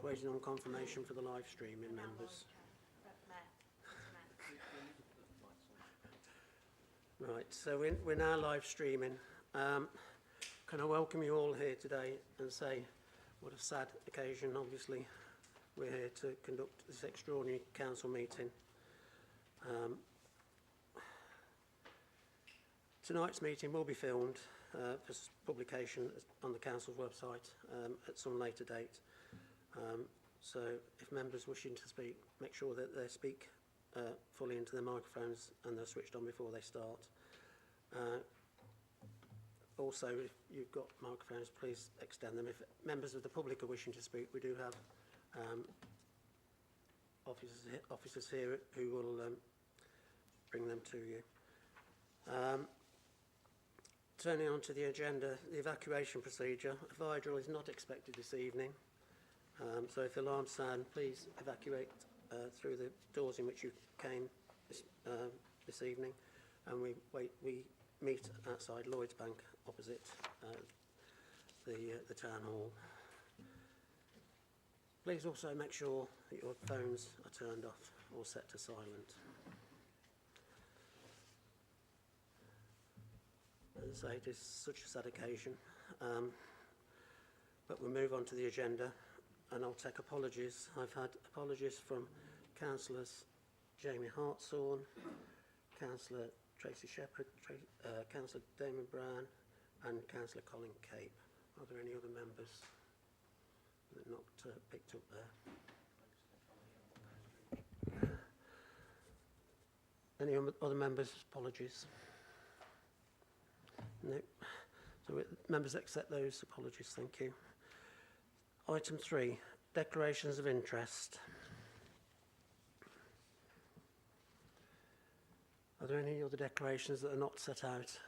waiting on confirmation for the live streaming, members. Right, so we're now live streaming. Can I welcome you all here today and say what a sad occasion, obviously. We're here to conduct this extraordinary council meeting. Tonight's meeting will be filmed for publication on the council's website at some later date. So if members wishing to speak, make sure that they speak fully into their microphones and they're switched on before they start. Also, if you've got microphones, please extend them. If members of the public are wishing to speak, we do have officers here who will bring them to you. Turning on to the agenda, the evacuation procedure. A fire drill is not expected this evening. So if the alarms sound, please evacuate through the doors in which you came this evening. And we meet outside Lloyd's Bank opposite the town hall. Please also make sure that your phones are turned off or set to silent. As I say, it is such a sad occasion, but we'll move on to the agenda, and I'll take apologies. I've had apologies from Councillors Jamie Hartshorn, Councillor Tracy Shepherd, Councillor Damon Brown and Councillor Colin Cape. Are there any other members that are not picked up there? Any other members' apologies? No. So members accept those apologies, thank you. Item 3, declarations of interest. Are there any other declarations that are not set out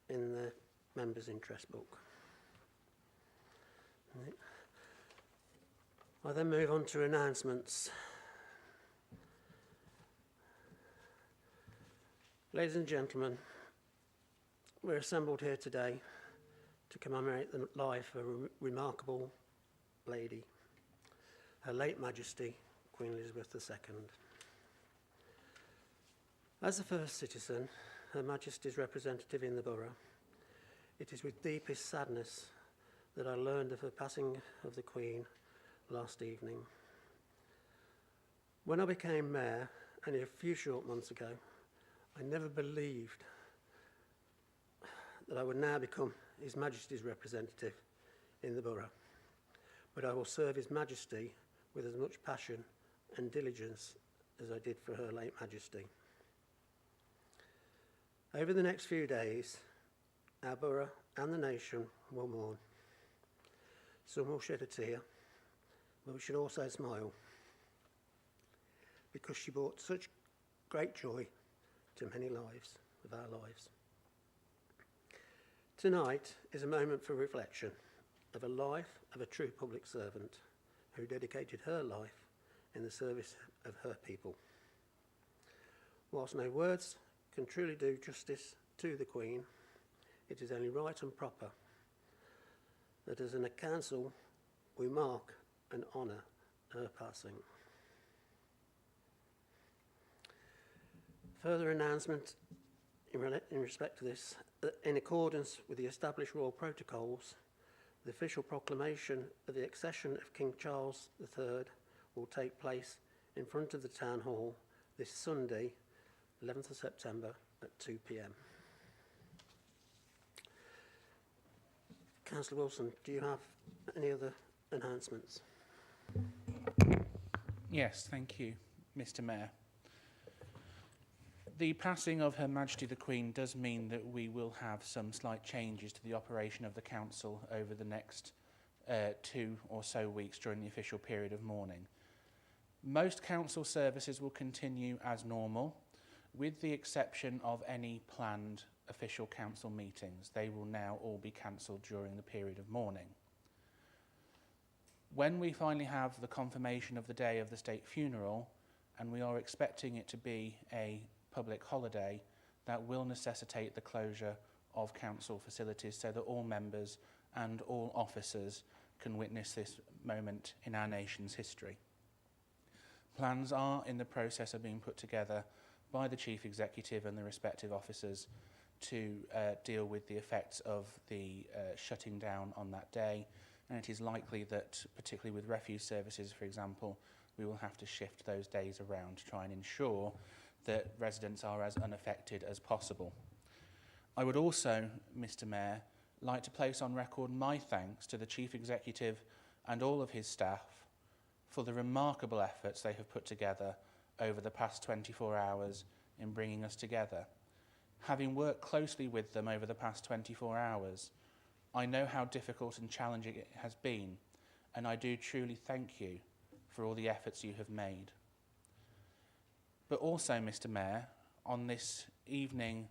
in the members' interest book? No. I'll then move on to announcements. Ladies and gentlemen, we're assembled here today to commemorate the life of a remarkable lady, Her late Majesty, Queen Elizabeth II. As the first citizen, Her Majesty's representative in the Borough, it is with deepest sadness that I learned of the passing of the Queen last evening. When I became Mayor, only a few short months ago, I never believed that I would now become His Majesty's representative in the Borough. But I will serve His Majesty with as much passion and diligence as I did for Her late Majesty. Over the next few days, our Borough and the nation will mourn. Some will shed a tear, but we should also smile, because she brought such great joy to many lives of our lives. Tonight is a moment for reflection of a life of a true public servant who dedicated her life in the service of her people. Whilst no words can truly do justice to the Queen, it is only right and proper that as a council we mark and honour her passing. Further announcement in respect to this, in accordance with the established royal protocols, the official proclamation of the accession of King Charles III will take place in front of the Town Hall this Sunday, 11th of September at 2 p.m. Councillor Wilson, do you have any other enhancements? Yes, thank you, Mr. Mayor. The passing of Her Majesty the Queen does mean that we will have some slight changes to the operation of the council over the next 2 or so weeks during the official period of mourning. Most council services will continue as normal, with the exception of any planned official council meetings. They will now all be cancelled during the period of mourning. When we finally have the confirmation of the day of the state funeral, and we are expecting it to be a public holiday, that will necessitate the closure of council facilities so that all members and all officers can witness this moment in our nation's history. Plans are in the process of being put together by the Chief Executive and the respective officers to deal with the effects of the shutting down on that day, and it is likely that, particularly with refuse services, for example, we will have to shift those days around to try and ensure that residents are as unaffected as possible. I would also, Mr. Mayor, like to place on record my thanks to the Chief Executive and all of his staff for the remarkable efforts they have put together over the past 24 hours in bringing us together. Having worked closely with them over the past 24 hours, I know how difficult and challenging it has been, and I do truly thank you for all the efforts you have made. But also, Mr. Mayor, on this evening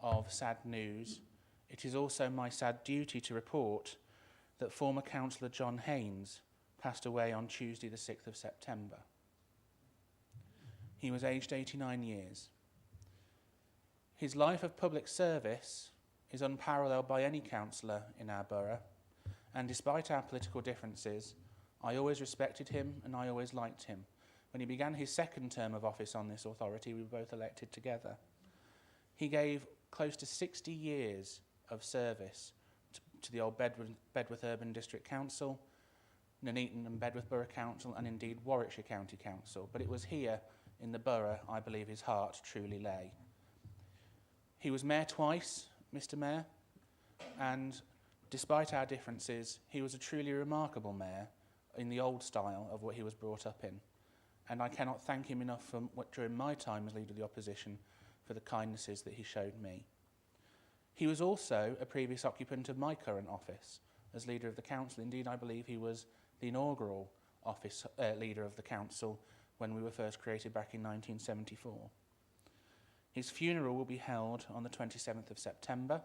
of sad news, it is also my sad duty to report that former Councillor John Haynes passed away on Tuesday the 6th of September. He was aged 89 years. His life of public service is unparalleled by any councillor in our borough, and despite our political differences, I always respected him and I always liked him. When he began his second term of office on this authority, we were both elected together. He gave close to 60 years of service to the old Bedworth Urban District Council, Nuneaton and Bedworth Borough Council, and indeed Warwickshire County Council. But it was here in the borough, I believe, his heart truly lay. He was mayor twice, Mr. Mayor, and despite our differences, he was a truly remarkable mayor in the old style of what he was brought up in. And I cannot thank him enough for during my time as Leader of the Opposition for the kindnesses that he showed me. He was also a previous occupant of my current office as Leader of the Council. Indeed, I believe he was the inaugural Leader of the Council when we were first created back in 1974. His funeral will be held on the 27th of September,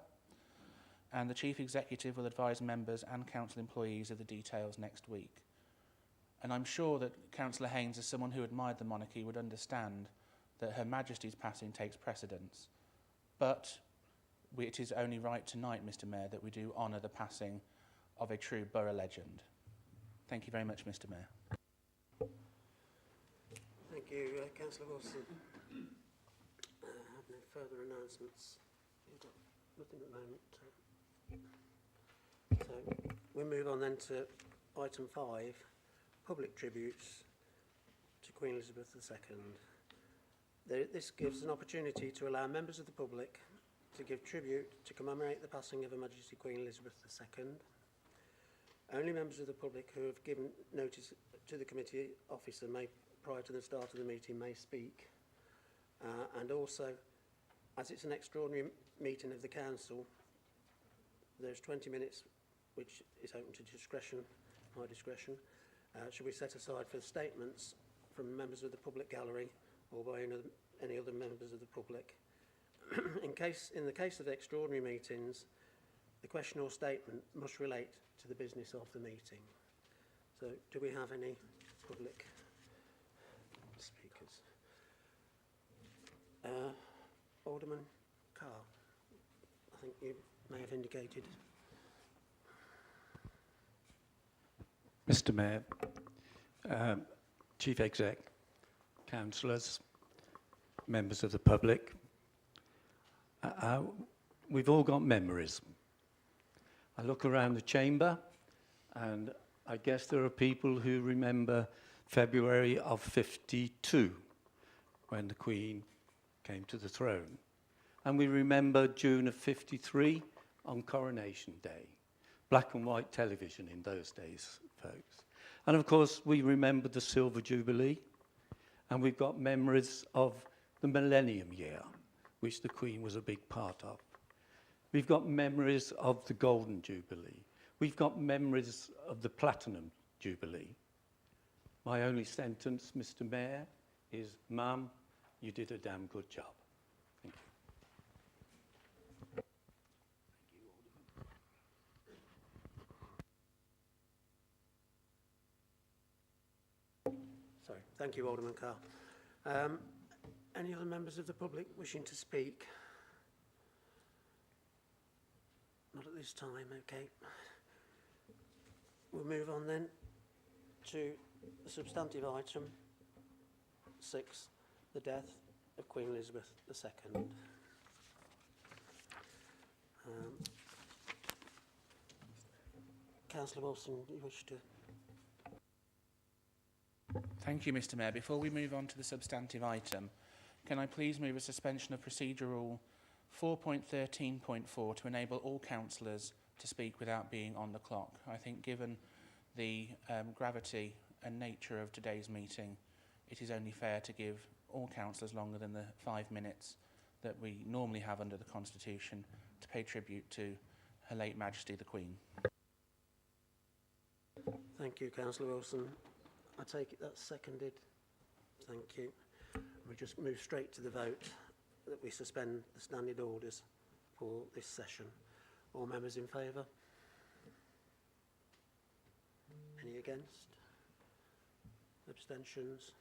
and the Chief Executive will advise members and council employees of the details next week. And I'm sure that Councillor Haynes, as someone who admired the monarchy, would understand that Her Majesty's passing takes precedence. But it is only right tonight, Mr. Mayor, that we do honour the passing of a true borough legend. Thank you very much, Mr. Mayor. Thank you, Councillor Wilson. Have no further announcements. You've got nothing at the moment. So we move on then to item 5, public tributes to Queen Elizabeth II. This gives an opportunity to allow members of the public to give tribute to commemorate the passing of Her Majesty Queen Elizabeth II. Only members of the public who have given notice to the committee officer prior to the start of the meeting may speak. And also, as it's an extraordinary meeting of the council, there's 20 minutes which is open to discretion, my discretion, should be set aside for statements from members of the public gallery or by any other members of the public. In the case of the extraordinary meetings, the question or statement must relate to the business of the meeting. So, do we have any public speakers? Alderman Carr, I think you may have indicated. Mr. Mayor, Chief Exec, councillors, members of the public, we've all got memories. I look around the chamber and I guess there are people who remember February of '52 when the Queen came to the throne. And we remember June of '53 on Coronation Day. Black and white television in those days, folks. And of course, we remember the Silver Jubilee, and we've got memories of the Millennium Year, which the Queen was a big part of. We've got memories of the Golden Jubilee. We've got memories of the Platinum Jubilee. My only sentence, Mr. Mayor, is, Mum, you did a damn good job. Thank you. Sorry, thank you, Alderman Carr. Any other members of the public wishing to speak? Not at this time, okay. We'll move on then to the substantive item 6, the death of Queen Elizabeth II. Councillor Wilson, you wish to... Thank you, Mr Mayor. Before we move on to the substantive item, can I please move a suspension of Procedure Rule 4.13.4 to enable all councillors to speak without being on the clock? I think given the gravity and nature of today's meeting, it is only fair to give all councillors longer than the 5 minutes that we normally have under the Constitution to pay tribute to Her late Majesty the Queen. Thank you, Councillor Wilson. I take it that's seconded. Thank you. We just move straight to the vote that we suspend the standing orders for this session. All members in favour? Any against? Abstentions?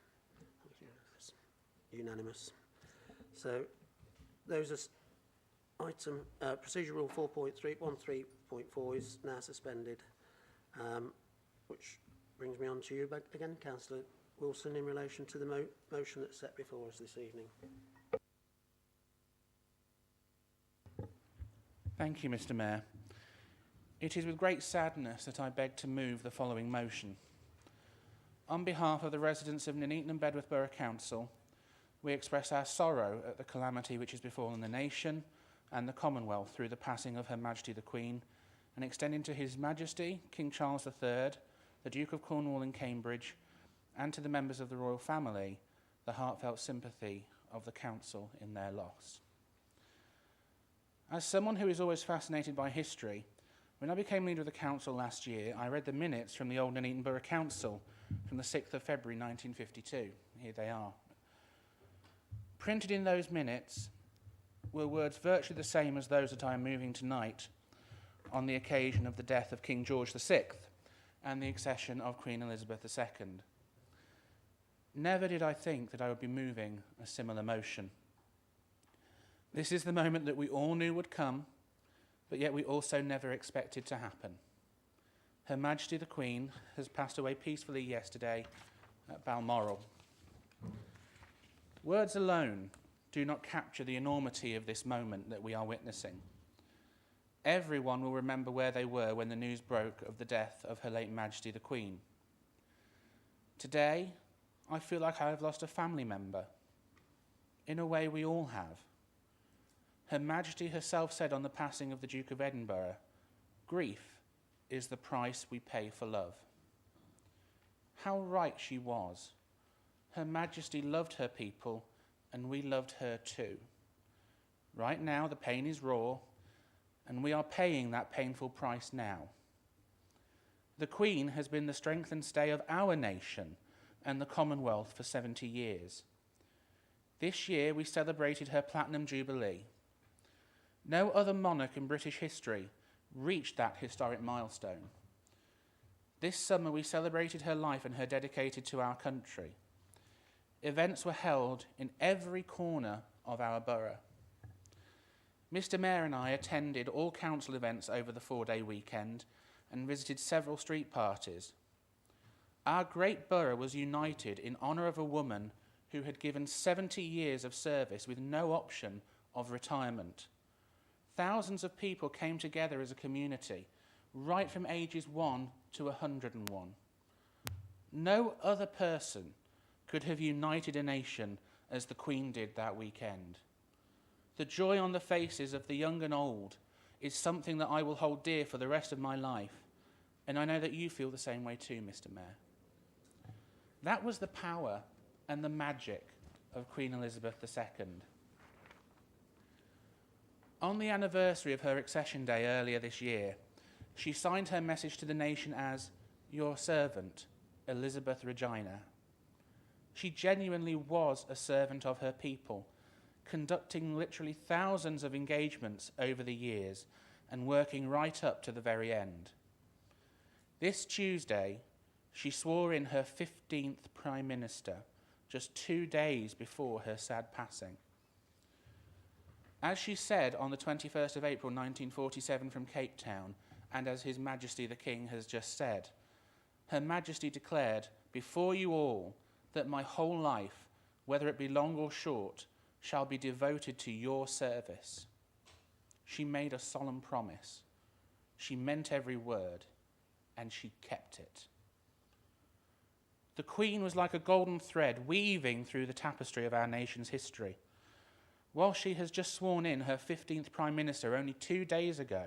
Unanimous. So those are item procedure rule 4.13.4 is now suspended, which brings me on to you back again, Councillor Wilson, in relation to the motion that's set before us this evening. Thank you, Mr Mayor. It is with great sadness that I beg to move the following motion. On behalf of the residents of Nuneaton and Bedworth Borough Council, we express our sorrow at the calamity which has befallen the nation and the Commonwealth through the passing of Her Majesty the Queen, and extending to His Majesty King Charles III, the Duke of Cornwall and Cambridge, and to the members of the royal family, the heartfelt sympathy of the Council in their loss. As someone who is always fascinated by history, when I became leader of the Council last year, I read the minutes from the old Nuneaton Borough Council from the 6th of February 1952. Here they are. Printed in those minutes were words virtually the same as those that I am moving tonight on the occasion of the death of King George VI and the accession of Queen Elizabeth II. Never did I think that I would be moving a similar motion. This is the moment that we all knew would come, but yet we also never expected to happen. Her Majesty the Queen has passed away peacefully yesterday at Balmoral. Words alone do not capture the enormity of this moment that we are witnessing. Everyone will remember where they were when the news broke of the death of Her late Majesty the Queen. Today, I feel like I have lost a family member. In a way, we all have. Her Majesty herself said on the passing of the Duke of Edinburgh, "Grief is the price we pay for love." How right she was. Her Majesty loved her people, and we loved her too. Right now, the pain is raw, and we are paying that painful price now. The Queen has been the strength and stay of our nation and the Commonwealth for 70 years. This year, we celebrated her Platinum Jubilee. No other monarch in British history reached that historic milestone. This summer, we celebrated her life and her dedication to our country. Events were held in every corner of our borough. Mr Mayor and I attended all council events over the 4-day weekend and visited several street parties. Our great borough was united in honour of a woman who had given 70 years of service with no option of retirement. Thousands of people came together as a community, right from ages 1 to 101. No other person could have united a nation as the Queen did that weekend. The joy on the faces of the young and old is something that I will hold dear for the rest of my life, and I know that you feel the same way too, Mr Mayor. That was the power and the magic of Queen Elizabeth II. On the anniversary of her accession day earlier this year, she signed her message to the nation as "Your servant, Elizabeth Regina." She genuinely was a servant of her people, conducting literally thousands of engagements over the years and working right up to the very end. This Tuesday, she swore in her 15th Prime Minister, just 2 days before her sad passing. As she said on the 21st of April 1947 from Cape Town, and as His Majesty the King has just said. Her Majesty declared before you all that my whole life, whether it be long or short, shall be devoted to your service. She made a solemn promise. She meant every word, and she kept it. The Queen was like a golden thread weaving through the tapestry of our nation's history. While she has just sworn in her 15th Prime Minister only 2 days ago,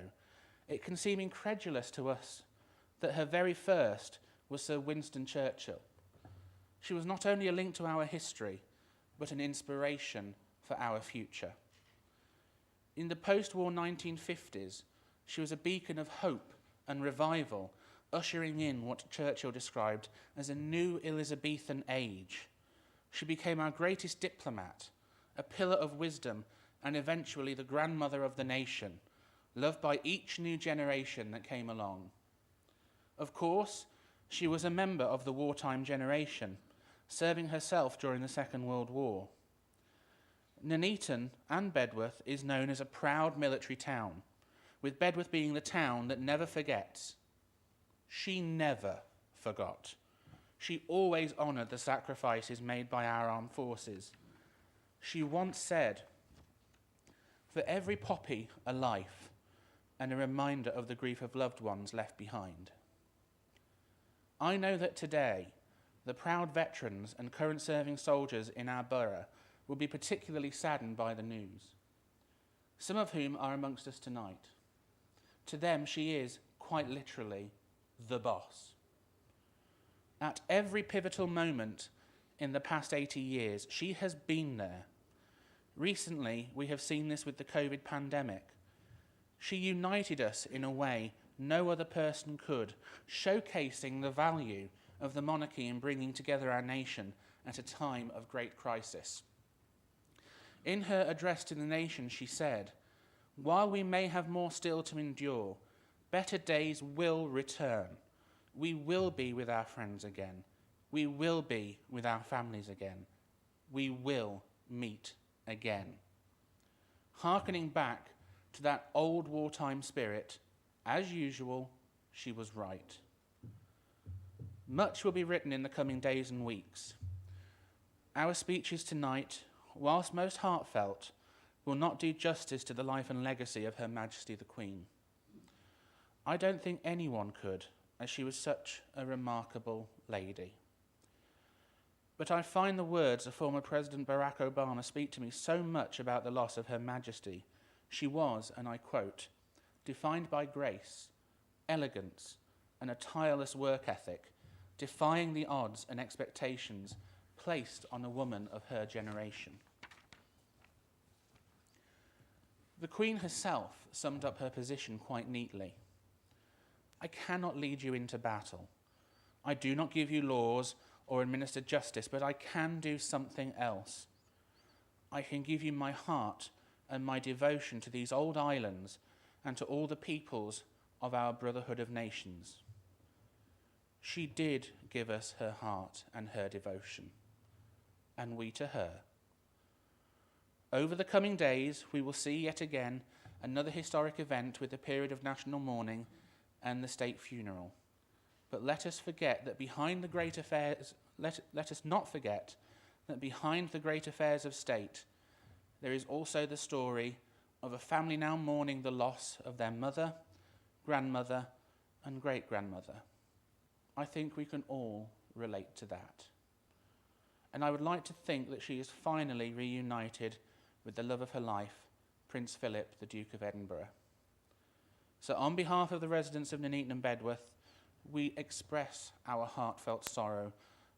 it can seem incredulous to us that her very first was Sir Winston Churchill. She was not only a link to our history, but an inspiration for our future. In the post-war 1950s, she was a beacon of hope and revival, ushering in what Churchill described as a new Elizabethan age. She became our greatest diplomat, a pillar of wisdom, and eventually the grandmother of the nation, loved by each new generation that came along. Of course, she was a member of the wartime generation, serving herself during the Second World War. Nuneaton and Bedworth is known as a proud military town, with Bedworth being the town that never forgets. She never forgot. She always honoured the sacrifices made by our armed forces. She once said, "For every poppy, a life, and a reminder of the grief of loved ones left behind." I know that today, the proud veterans and current serving soldiers in our borough will be particularly saddened by the news, some of whom are amongst us tonight. To them, she is, quite literally, the boss. At every pivotal moment in the past 80 years, she has been there. Recently, we have seen this with the COVID pandemic. She united us in a way no other person could, showcasing the value of the monarchy in bringing together our nation at a time of great crisis. In her address to the nation, she said, "While we may have more still to endure, better days will return. We will be with our friends again. We will be with our families again. We will meet again." Hearkening back to that old wartime spirit, as usual, she was right. Much will be written in the coming days and weeks. Our speeches tonight, whilst most heartfelt, will not do justice to the life and legacy of Her Majesty the Queen. I don't think anyone could, as she was such a remarkable lady. But I find the words of former President Barack Obama speak to me so much about the loss of Her Majesty. She was, and I quote, "defined by grace, elegance, and a tireless work ethic, defying the odds and expectations placed on a woman of her generation." The Queen herself summed up her position quite neatly. "I cannot lead you into battle. I do not give you laws or administer justice, but I can do something else. I can give you my heart and my devotion to these old islands and to all the peoples of our brotherhood of nations." She did give us her heart and her devotion, and we to her. Over the coming days, we will see yet again another historic event with a period of national mourning and the state funeral. But let us forget that behind the great affairs, let us not forget that behind the great affairs of state, there is also the story of a family now mourning the loss of their mother, grandmother, and great-grandmother. I think we can all relate to that. And I would like to think that she is finally reunited with the love of her life, Prince Philip, the Duke of Edinburgh. So on behalf of the residents of Nuneaton and Bedworth, we express our heartfelt sorrow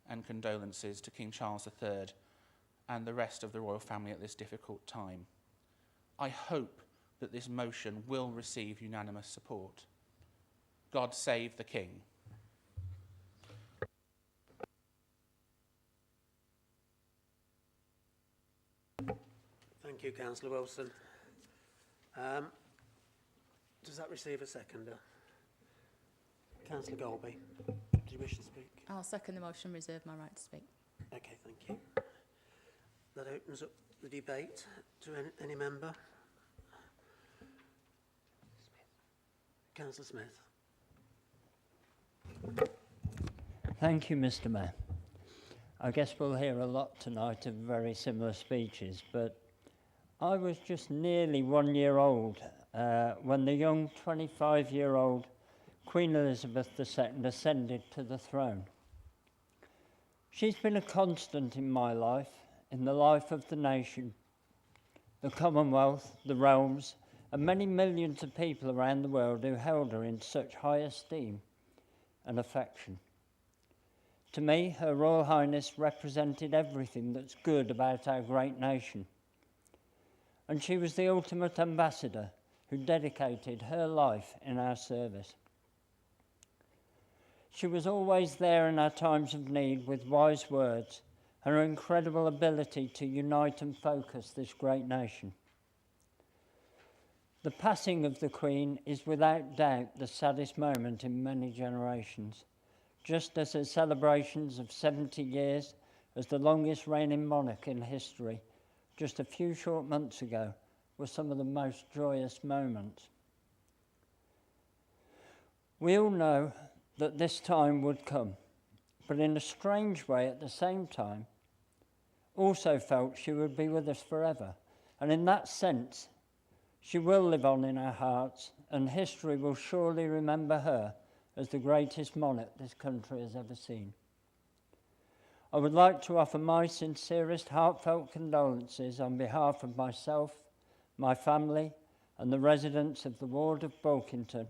and condolences to King Charles III and the rest of the royal family at this difficult time. I hope that this motion will receive unanimous support. God save the King. Thank you, Councillor Wilson. Does that receive a seconder? Councillor Golby, do you wish to speak? I'll second the motion, reserve my right to speak. Okay, thank you. That opens up the debate to any member. Councillor Smith. Thank you, Mr. Mayor. I guess we'll hear a lot tonight of very similar speeches, but I was just nearly 1 year old when the young 25-year-old Queen Elizabeth II ascended to the throne. She's been a constant in my life, in the life of the nation, the Commonwealth, the realms, and many millions of people around the world who held her in such high esteem and affection. To me, Her Royal Highness represented everything that's good about our great nation. And she was the ultimate ambassador who dedicated her life in our service. She was always there in our times of need with wise words and her incredible ability to unite and focus this great nation. The passing of the Queen is without doubt the saddest moment in many generations, just as her celebrations of 70 years as the longest reigning monarch in history just a few short months ago were some of the most joyous moments. We all know that this time would come, but in a strange way at the same time, also felt she would be with us forever. And in that sense, she will live on in our hearts, and history will surely remember her as the greatest monarch this country has ever seen. I would like to offer my sincerest heartfelt condolences on behalf of myself, my family, and the residents of the ward of Bulkington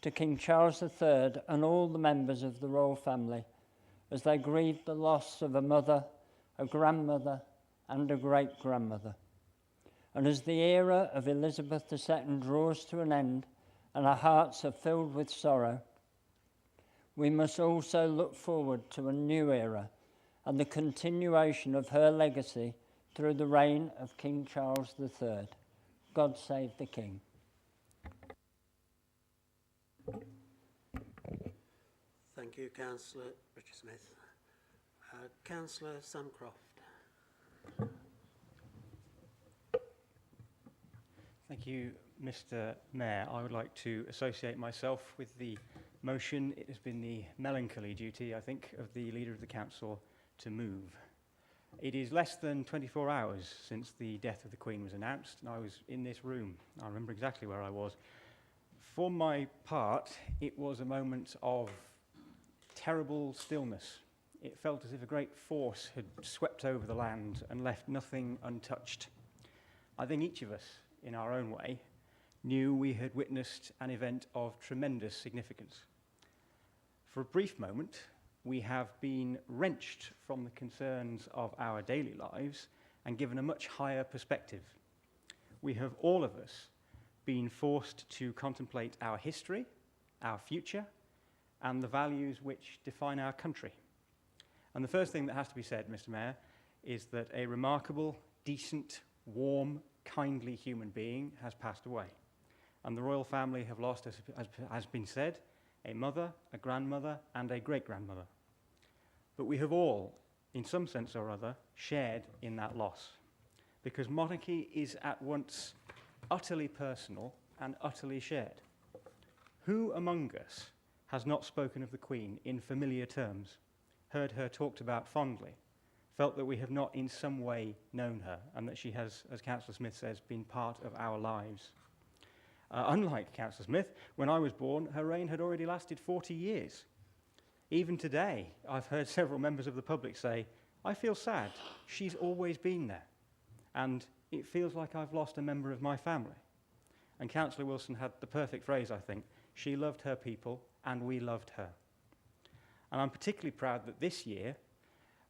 to King Charles III and all the members of the royal family as they grieved the loss of a mother, a grandmother, and a great-grandmother. And as the era of Elizabeth II draws to an end and our hearts are filled with sorrow, we must also look forward to a new era and the continuation of her legacy through the reign of King Charles III. God save the King. Thank you, Councillor Richard Smith. Councillor Samcroft. Thank you, Mr. Mayor. I would like to associate myself with the motion. It has been the melancholy duty, I think, of the Leader of the Council to move. It is less than 24 hours since the death of the Queen was announced, and I was in this room. I remember exactly where I was. For my part, it was a moment of terrible stillness. It felt as if a great force had swept over the land and left nothing untouched. I think each of us, in our own way, knew we had witnessed an event of tremendous significance. For a brief moment, we have been wrenched from the concerns of our daily lives and given a much higher perspective. We have, all of us, been forced to contemplate our history, our future, and the values which define our country. And the first thing that has to be said, Mr. Mayor, is that a remarkable, decent, warm, kindly human being has passed away. And the royal family have lost, as has been said, a mother, a grandmother, and a great-grandmother. But we have all, in some sense or other, shared in that loss. Because monarchy is at once utterly personal and utterly shared. Who among us has not spoken of the Queen in familiar terms, heard her talked about fondly, felt that we have not in some way known her, and that she has, as Councillor Smith says, been part of our lives? Unlike Councillor Smith, when I was born, her reign had already lasted 40 years. Even today, I've heard several members of the public say, I feel sad, she's always been there, and it feels like I've lost a member of my family. And Councillor Wilson had the perfect phrase, I think, she loved her people, and we loved her. And I'm particularly proud that this year,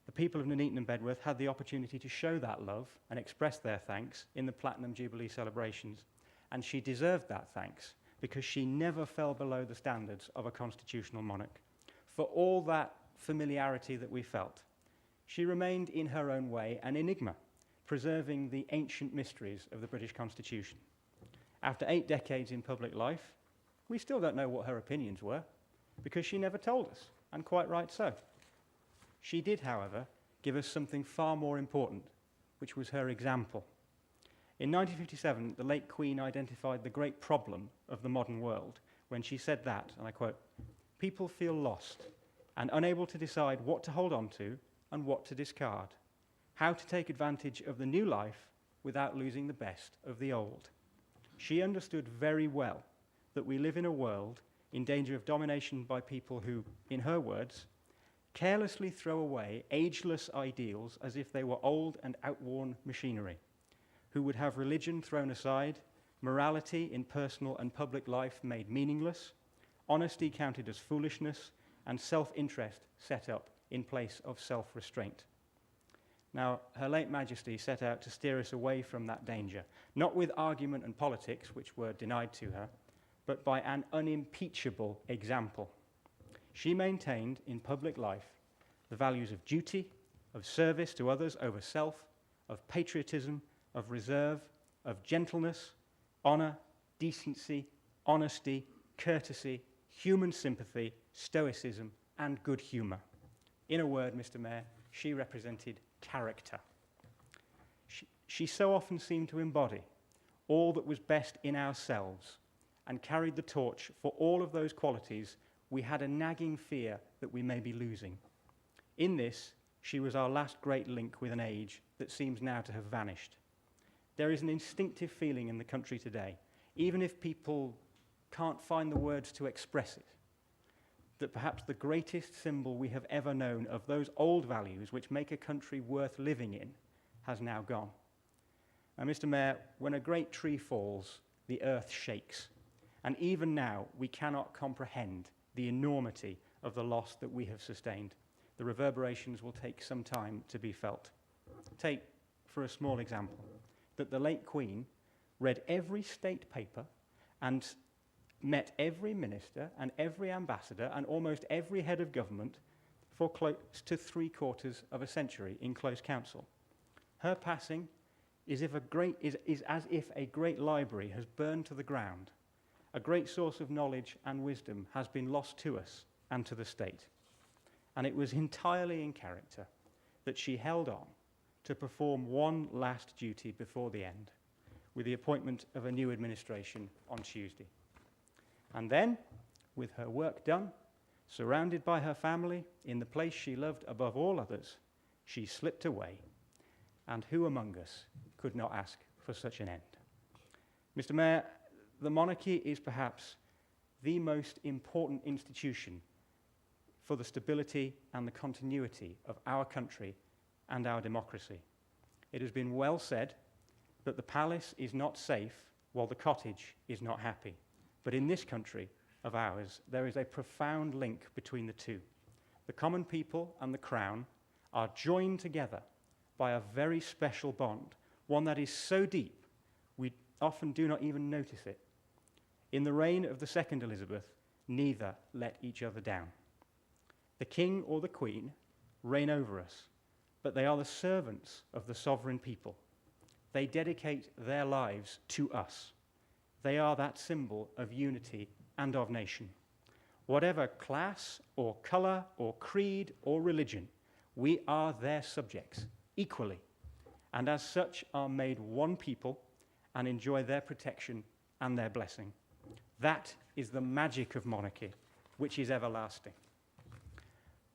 the people of Nuneaton and Bedworth had the opportunity to show that love and express their thanks in the Platinum Jubilee celebrations. And she deserved that thanks because she never fell below the standards of a constitutional monarch. For all that familiarity that we felt, she remained in her own way an enigma, preserving the ancient mysteries of the British Constitution. After 8 decades in public life, we still don't know what her opinions were because she never told us, and quite right so. She did, however, give us something far more important, which was her example. In 1957, the late Queen identified the great problem of the modern world, when she said that, and I quote, "People feel lost and unable to decide what to hold on to and what to discard, how to take advantage of the new life without losing the best of the old." She understood very well that we live in a world in danger of domination by people who, in her words, carelessly throw away ageless ideals as if they were old and outworn machinery, who would have religion thrown aside, morality in personal and public life made meaningless, honesty counted as foolishness, and self-interest set up in place of self-restraint. Now, Her late Majesty set out to steer us away from that danger, not with argument and politics, which were denied to her, but by an unimpeachable example. She maintained in public life the values of duty, of service to others over self, of patriotism, of reserve, of gentleness, honour, decency, honesty, courtesy, human sympathy, stoicism, and good humour. In a word, Mr. Mayor, she represented character. She so often seemed to embody all that was best in ourselves and carried the torch for all of those qualities we had a nagging fear that we may be losing. In this, she was our last great link with an age that seems now to have vanished. There is an instinctive feeling in the country today, even if people can't find the words to express it, that perhaps the greatest symbol we have ever known of those old values which make a country worth living in has now gone. Now, Mr. Mayor, when a great tree falls, the earth shakes. And even now, we cannot comprehend the enormity of the loss that we have sustained. The reverberations will take some time to be felt. Take, for a small example, that the late Queen read every state paper and met every minister and every ambassador and almost every head of government for close to 3/4 of a century in close council. Her passing is as if a great library has burned to the ground. A great source of knowledge and wisdom has been lost to us and to the state. And it was entirely in character that she held on to perform one last duty before the end, with the appointment of a new administration on Tuesday. And then, with her work done, surrounded by her family, in the place she loved above all others, she slipped away. And who among us could not ask for such an end? Mr. Mayor, the monarchy is perhaps the most important institution for the stability and the continuity of our country and our democracy. It has been well said that the palace is not safe while the cottage is not happy. But in this country of ours, there is a profound link between the two. The common people and the crown are joined together by a very special bond, one that is so deep we often do not even notice it. In the reign of the second Elizabeth, neither let each other down. The king or the queen reign over us, but they are the servants of the sovereign people. They dedicate their lives to us. They are that symbol of unity and of nation. Whatever class or colour or creed or religion, we are their subjects equally, and as such are made one people and enjoy their protection and their blessing. That is the magic of monarchy, which is everlasting.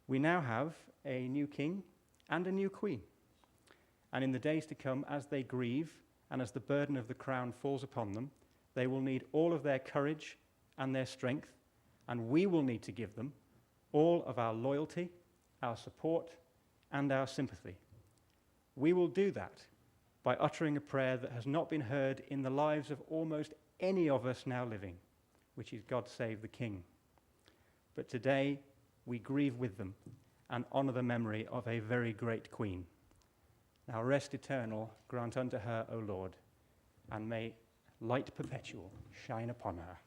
We now have a new king and a new queen, and in the days to come, as they grieve and as the burden of the crown falls upon them, they will need all of their courage and their strength, and we will need to give them all of our loyalty, our support, and our sympathy. We will do that by uttering a prayer that has not been heard in the lives of almost any of us now living, which is God save the King. But today we grieve with them and honour the memory of a very great Queen. Now rest eternal grant unto her, O Lord, and may light perpetual shine upon her.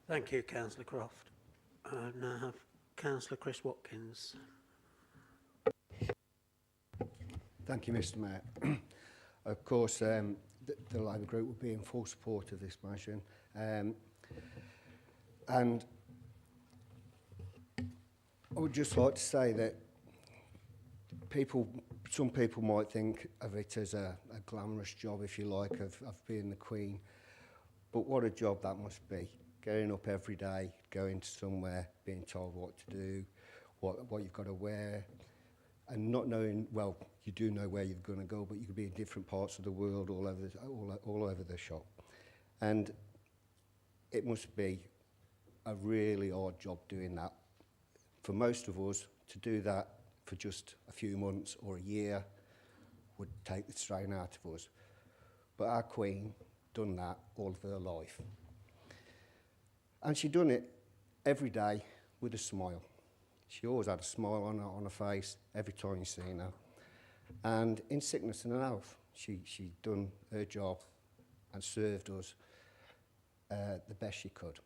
Thank you, Councillor Croft. I now have Councillor Chris Watkins. Thank you, Mr. Mayor. Of course, the Labour Group will be in full support of this motion. And I would just like to say that some people might think of it as a glamorous job, if you like, of being the Queen. But what a job that must be. Getting up every day, going to somewhere, being told what to do, what you've got to wear, and not knowing, well, you do know where you're going to go, but you could be in different parts of the world, all over the shop. And it must be a really hard job doing that. For most of us, to do that for just a few months or a year would take the strain out of us. But our Queen done that all of her life. And she done it every day with a smile. She always had a smile on her face every time you seen her. And in sickness and in health, she done her job and served us the best she could.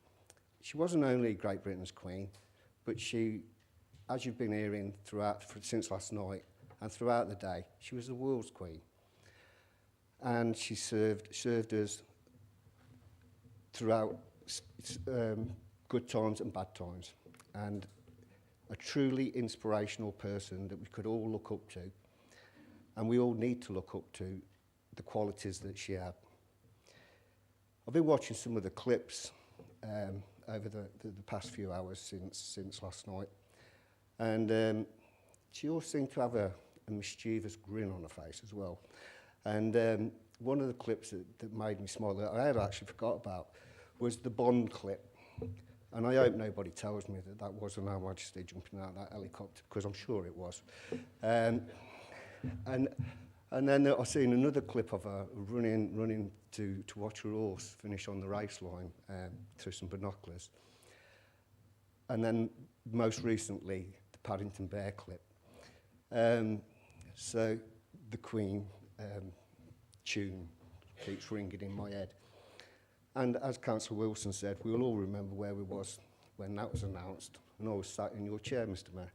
She wasn't only Great Britain's Queen, but she, as you've been hearing since last night and throughout the day, she was the world's Queen. And she served us throughout good times and bad times. And a truly inspirational person that we could all look up to. And we all need to look up to the qualities that she had. I've been watching some of the clips over the past few hours since last night. And she always seemed to have a mischievous grin on her face as well. And one of the clips that made me smile that I had actually forgot about was the Bond clip. And I hope nobody tells me that wasn't Her Majesty jumping out of that helicopter, because I'm sure it was. And then I seen another clip of her running to watch her horse finish on the race line through some binoculars. And then most recently, the Paddington Bear clip. So the Queen tune keeps ringing in my head. And as Councillor Wilson said, we'll all remember where we was when that was announced. And I was sat in your chair, Mr Mayor.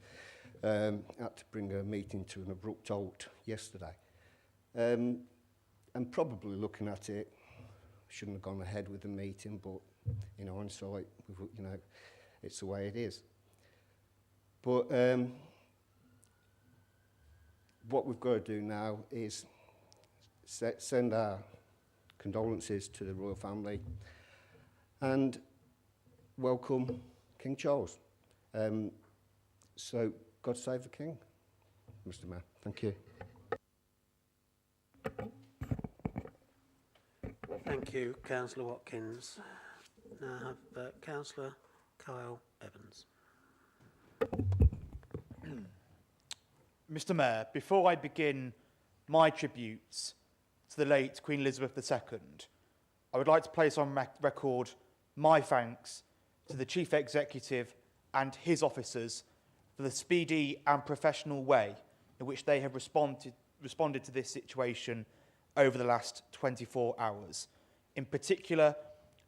Had to bring a meeting to an abrupt halt yesterday. And probably looking at it, shouldn't have gone ahead with the meeting, but in hindsight, it's the way it is. But what we've got to do now is send our condolences to the royal family and welcome King Charles. So God save the King, Mr Mayor. Thank you. Thank you, Councillor Watkins. Now I have Councillor Kyle Evans. Mr Mayor, before I begin my tributes to the late Queen Elizabeth II, I would like to place on record my thanks to the Chief Executive and his officers for the speedy and professional way in which they have responded to this situation over the last 24 hours. In particular,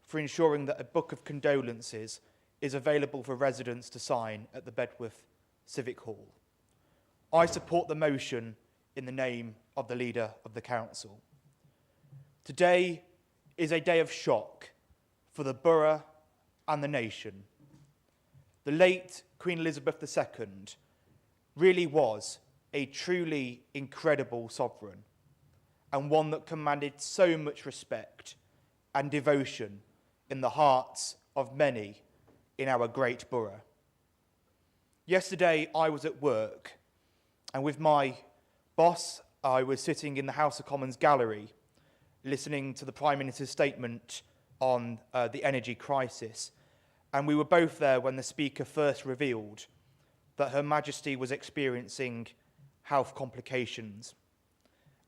for ensuring that a book of condolences is available for residents to sign at the Bedworth Civic Hall. I support the motion in the name of the Leader of the Council. Today is a day of shock for the Borough and the nation. The late Queen Elizabeth II really was a truly incredible sovereign, and one that commanded so much respect and devotion in the hearts of many in our great borough. Yesterday I was at work, and with my boss I was sitting in the House of Commons gallery listening to the Prime Minister's statement on the energy crisis, and we were both there when the Speaker first revealed that Her Majesty was experiencing health complications.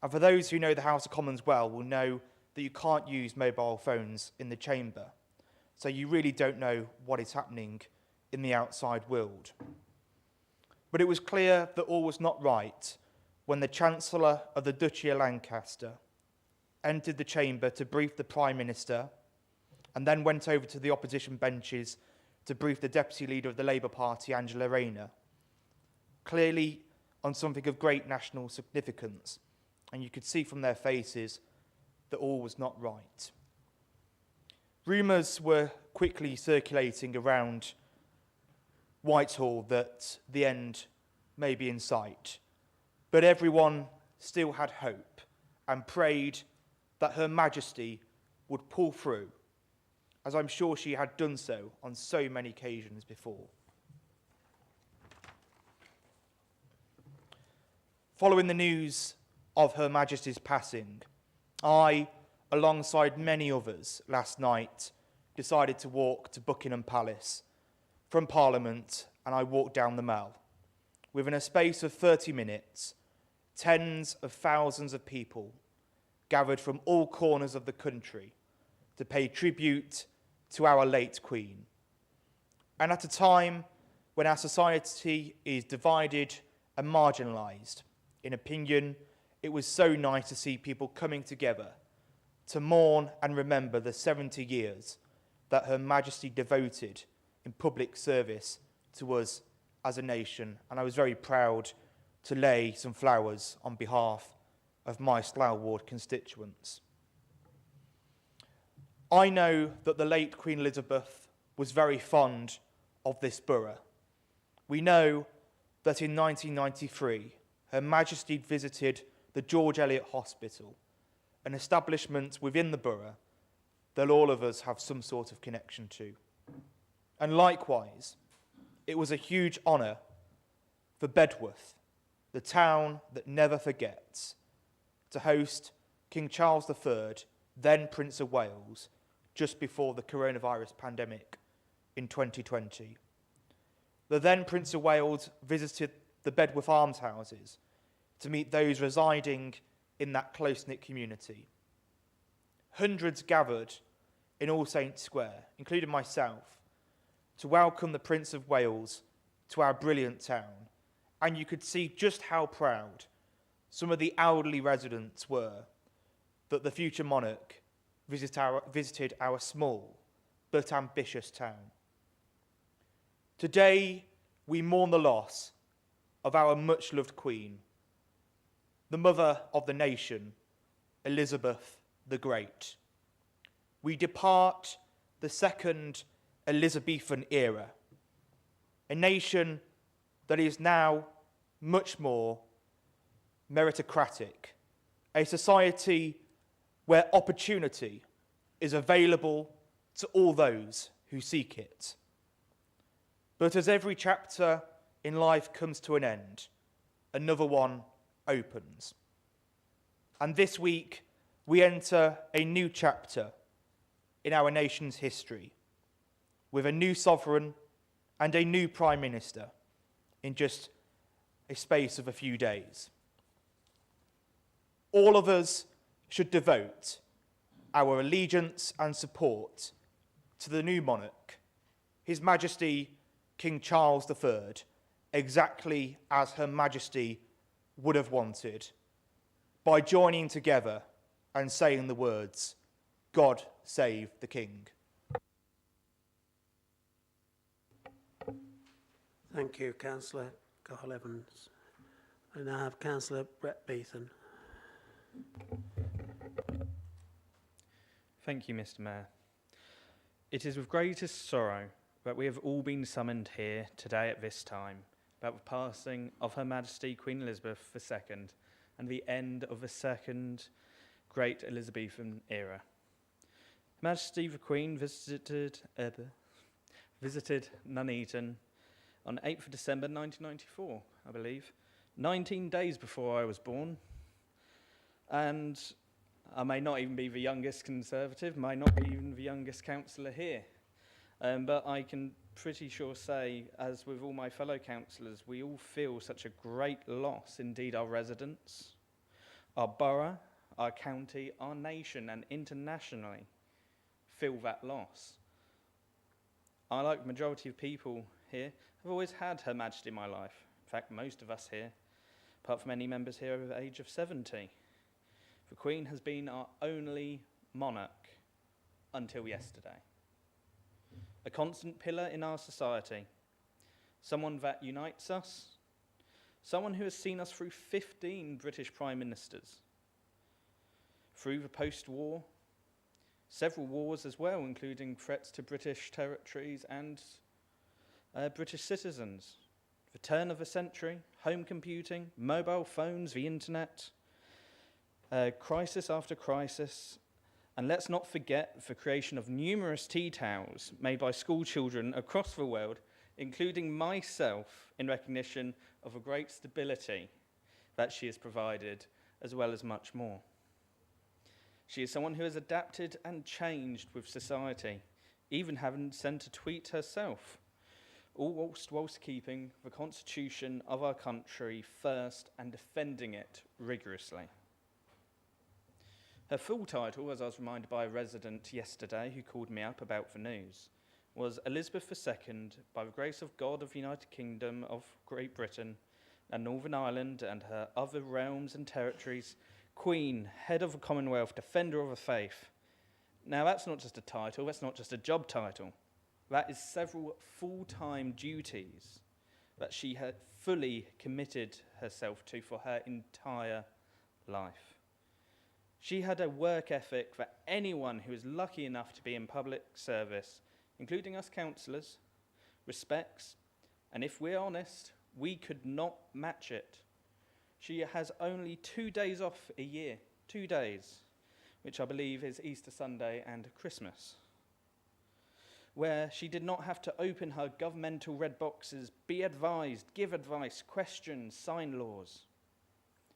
And for those who know the House of Commons well will know that you can't use mobile phones in the chamber, so you really don't know what is happening in the outside world. But it was clear that all was not right when the Chancellor of the Duchy of Lancaster entered the chamber to brief the Prime Minister and then went over to the opposition benches to brief the Deputy Leader of the Labour Party, Angela Rayner, clearly on something of great national significance, and you could see from their faces that all was not right. Rumours were quickly circulating around Whitehall that the end may be in sight, but everyone still had hope and prayed that Her Majesty would pull through as I'm sure she had done so on so many occasions before. Following the news of Her Majesty's passing, I, alongside many others last night, decided to walk to Buckingham Palace from Parliament, and I walked down the Mall. Within a space of 30 minutes, tens of thousands of people gathered from all corners of the country to pay tribute to our late Queen. And at a time when our society is divided and marginalised in opinion, it was so nice to see people coming together to mourn and remember the 70 years that Her Majesty devoted in public service to us as a nation. And I was very proud to lay some flowers on behalf of my Slough Ward constituents. I know that the late Queen Elizabeth was very fond of this borough. We know that in 1993, Her Majesty visited the George Eliot Hospital, an establishment within the borough that all of us have some sort of connection to. And likewise, it was a huge honour for Bedworth, the town that never forgets, to host King Charles III, then Prince of Wales, just before the coronavirus pandemic in 2020. The then Prince of Wales visited the Bedworth almshouses to meet those residing in that close-knit community. Hundreds gathered in All Saints Square, including myself, to welcome the Prince of Wales to our brilliant town, and you could see just how proud some of the elderly residents were that the future monarch visited our small but ambitious town. Today, we mourn the loss of our much-loved Queen, the mother of the nation, Elizabeth the Great. We depart the second Elizabethan era, a nation that is now much more meritocratic, a society where opportunity is available to all those who seek it. But as every chapter in life comes to an end, another one opens. And this week, we enter a new chapter in our nation's history, with a new sovereign and a new prime minister in just a space of a few days. All of us should devote our allegiance and support to the new monarch, His Majesty King Charles III, exactly as Her Majesty would have wanted, by joining together and saying the words, "God save the King." Thank you, Councillor Carl Evans. I now have Councillor Brett Beethan. Thank you, Mr. Mayor. It is with greatest sorrow that we have all been summoned here today at this time about the passing of Her Majesty Queen Elizabeth II and the end of the second great Elizabethan era. Her Majesty the Queen visited Nuneaton on 8th of December 1994, I believe, 19 days before I was born. And I may not even be the youngest Conservative, may not be even the youngest councillor here. But I can pretty sure say, as with all my fellow councillors, we all feel such a great loss, indeed our residents, our borough, our county, our nation, and internationally feel that loss. I, like the majority of people here, have always had Her Majesty in my life. In fact, most of us here, apart from any members here over the age of 70. The Queen has been our only monarch until yesterday. A constant pillar in our society, someone that unites us, someone who has seen us through 15 British Prime Ministers, through the post-war, several wars as well, including threats to British territories and British citizens, the turn of the century, home computing, mobile phones, the internet, crisis after crisis, And let's not forget the creation of numerous tea towels made by school children across the world, including myself, in recognition of a great stability that she has provided, as well as much more. She is someone who has adapted and changed with society, even having sent a tweet herself, all whilst keeping the constitution of our country first and defending it rigorously. Her full title, as I was reminded by a resident yesterday who called me up about the news, was Elizabeth II, by the grace of God of the United Kingdom of Great Britain and Northern Ireland and her other realms and territories, Queen, Head of the Commonwealth, Defender of the Faith. Now, that's not just a title, that's not just a job title. That is several full-time duties that she had fully committed herself to for her entire life. She had a work ethic that anyone who is lucky enough to be in public service, including us councillors, respects, and if we're honest, we could not match it. She has only 2 days off a year, 2 days, which I believe is Easter Sunday and Christmas, where she did not have to open her governmental red boxes, be advised, give advice, question, sign laws.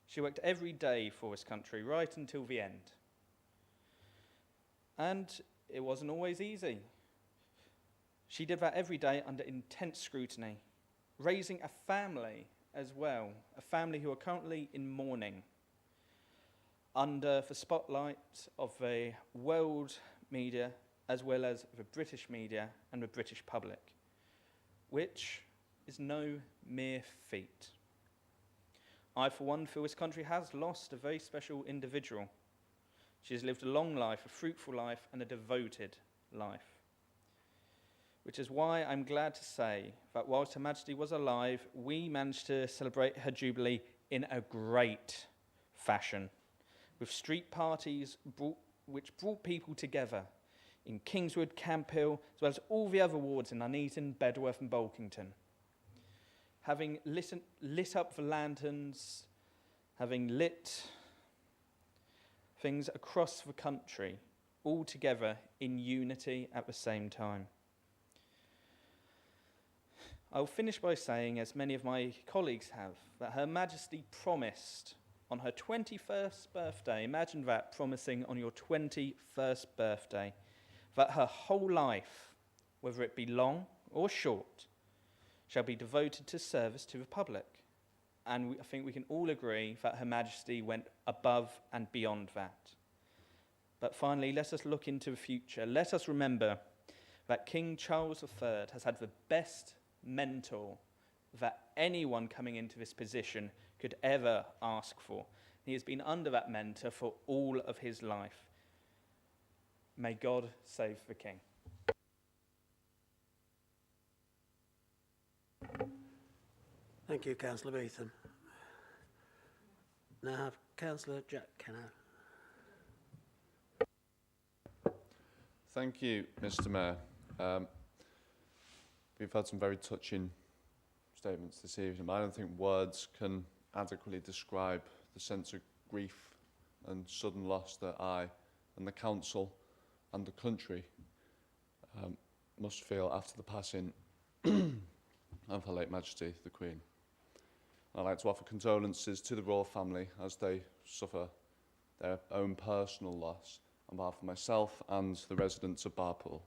She worked every day for this country, right until the end. And it wasn't always easy. She did that every day under intense scrutiny, raising a family as well, a family who are currently in mourning, under the spotlight of the world media, as well as the British media and the British public, which is no mere feat. I, for one, feel this country has lost a very special individual. She has lived a long life, a fruitful life, and a devoted life. Which is why I'm glad to say that whilst Her Majesty was alive, we managed to celebrate her Jubilee in a great fashion, with street parties which brought people together in Kingswood, Camp Hill, as well as all the other wards in Nuneaton, Bedworth and Bolkington. Having lit up the lanterns, having lit things across the country, all together in unity at the same time. I'll finish by saying, as many of my colleagues have, that Her Majesty promised on her 21st birthday, imagine that, promising on your 21st birthday, that her whole life, whether it be long or short, shall be devoted to service to the public. And I think we can all agree that Her Majesty went above and beyond that. But finally, let us look into the future. Let us remember that King Charles III has had the best mentor that anyone coming into this position could ever ask for. He has been under that mentor for all of his life. May God save the King. Thank you, Councillor Beetham. Now have Councillor Jack Kenner. Thank you, Mr. Mayor. We've had some very touching statements this evening, but I don't think words can adequately describe the sense of grief and sudden loss that I and the council and the country must feel after the passing of Her late Majesty, the Queen. I'd like to offer condolences to the royal family as they suffer their own personal loss on behalf of myself and the residents of Barpool.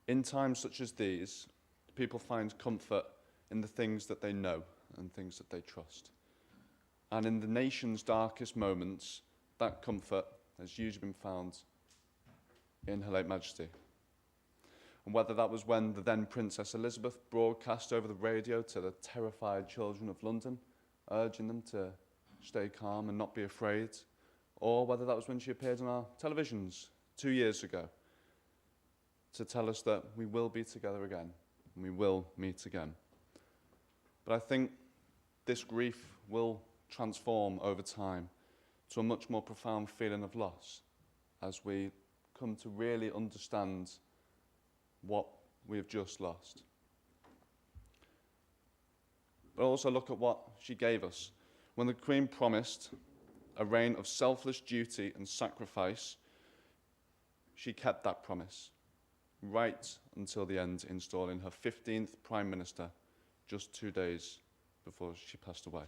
In times such as these, people find comfort in the things that they know and things that they trust. And in the nation's darkest moments, that comfort has usually been found in Her late Majesty. And whether that was when the then Princess Elizabeth broadcast over the radio to the terrified children of London, urging them to stay calm and not be afraid, or whether that was when she appeared on our televisions 2 years ago to tell us that we will be together again, and we will meet again. But I think this grief will transform over time to a much more profound feeling of loss as we come to really understand what we have just lost. But also look at what she gave us. When the Queen promised a reign of selfless duty and sacrifice, she kept that promise right until the end, installing her 15th Prime Minister just 2 days before she passed away.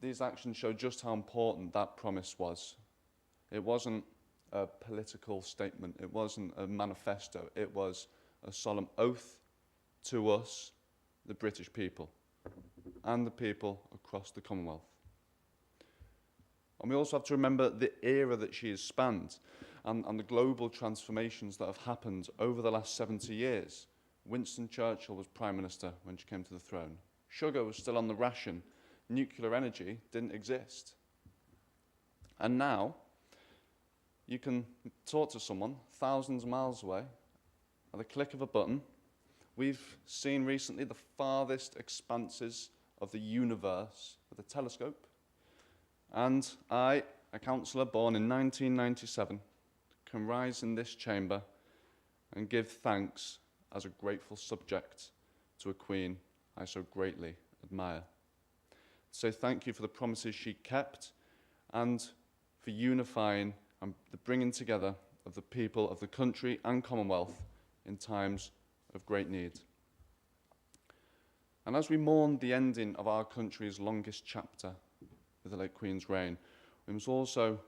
These actions show just how important that promise was. It wasn't a political statement, it wasn't a manifesto, it was a solemn oath to us, the British people, and the people across the Commonwealth. And we also have to remember the era that she has spanned and the global transformations that have happened over the last 70 years. Winston Churchill was Prime Minister when she came to the throne. Sugar was still on the ration. Nuclear energy didn't exist. And now, you can talk to someone thousands of miles away at the click of a button. We've seen recently the farthest expanses of the universe with a telescope. And I, a councillor born in 1997, can rise in this chamber and give thanks as a grateful subject to a queen I so greatly admire. So thank you for the promises she kept and for unifying and the bringing together of the people of the country and Commonwealth in times of great need. And as we mourn the ending of our country's longest chapter with the late Queen's reign, we must also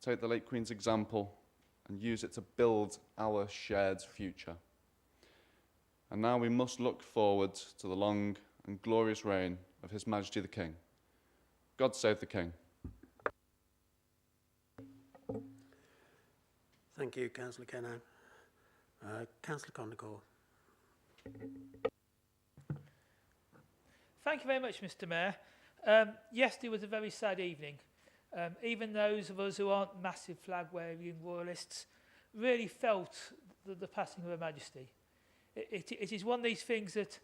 take the late Queen's example and use it to build our shared future. And now we must look forward to the long and glorious reign of His Majesty the King. God save the King. Thank you, Councillor Kennan. Councillor Condacor. Thank you very much, Mr. Mayor. Yesterday was a very sad evening. Even those of us who aren't massive flag-waving royalists really felt the passing of Her Majesty. It is one of these things that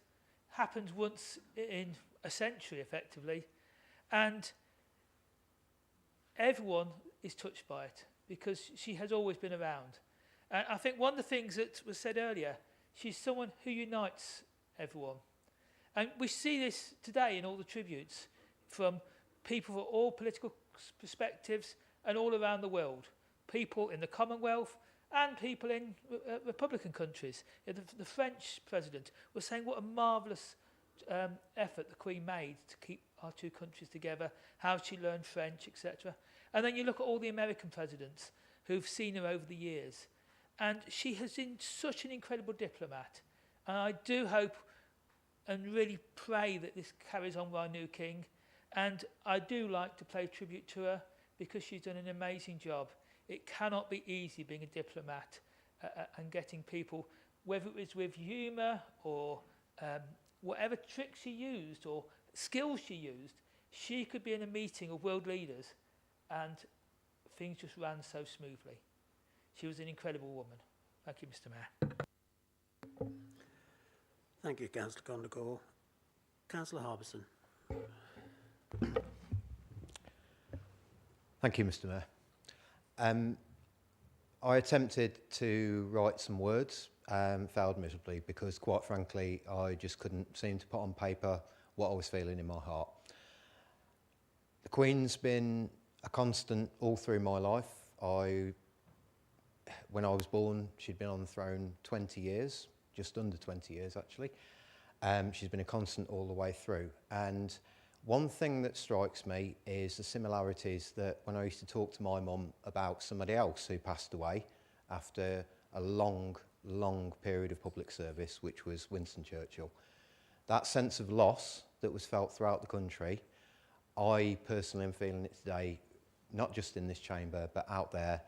happens once in a century, effectively, and everyone is touched by it because she has always been around. And I think one of the things that was said earlier, she's someone who unites everyone. And we see this today in all the tributes from people from all political perspectives and all around the world. People in the Commonwealth and people in Republican countries. The French president was saying what a marvellous effort the Queen made to keep our two countries together, how she learned French, etc. And then you look at all the American presidents who've seen her over the years. And she has been such an incredible diplomat. And I do hope and really pray that this carries on with our new king. And I do like to pay tribute to her because she's done an amazing job. It cannot be easy being a diplomat and getting people, whether it was with humour or whatever tricks she used or skills she used, she could be in a meeting of world leaders and things just ran so smoothly. She was an incredible woman. Thank you, Mr. Mayor. Thank you, Councillor Condacor. Councillor Harbison. Thank you, Mr. Mayor. I attempted to write some words, failed miserably because, quite frankly, I just couldn't seem to put on paper what I was feeling in my heart. The Queen's been a constant all through my life. When I was born, she'd been on the throne 20 years, just under 20 years actually. She's been a constant all the way through. And one thing that strikes me is the similarities that when I used to talk to my mum about somebody else who passed away after a long, long period of public service, which was Winston Churchill. That sense of loss that was felt throughout the country, I personally am feeling it today, not just in this chamber, but out there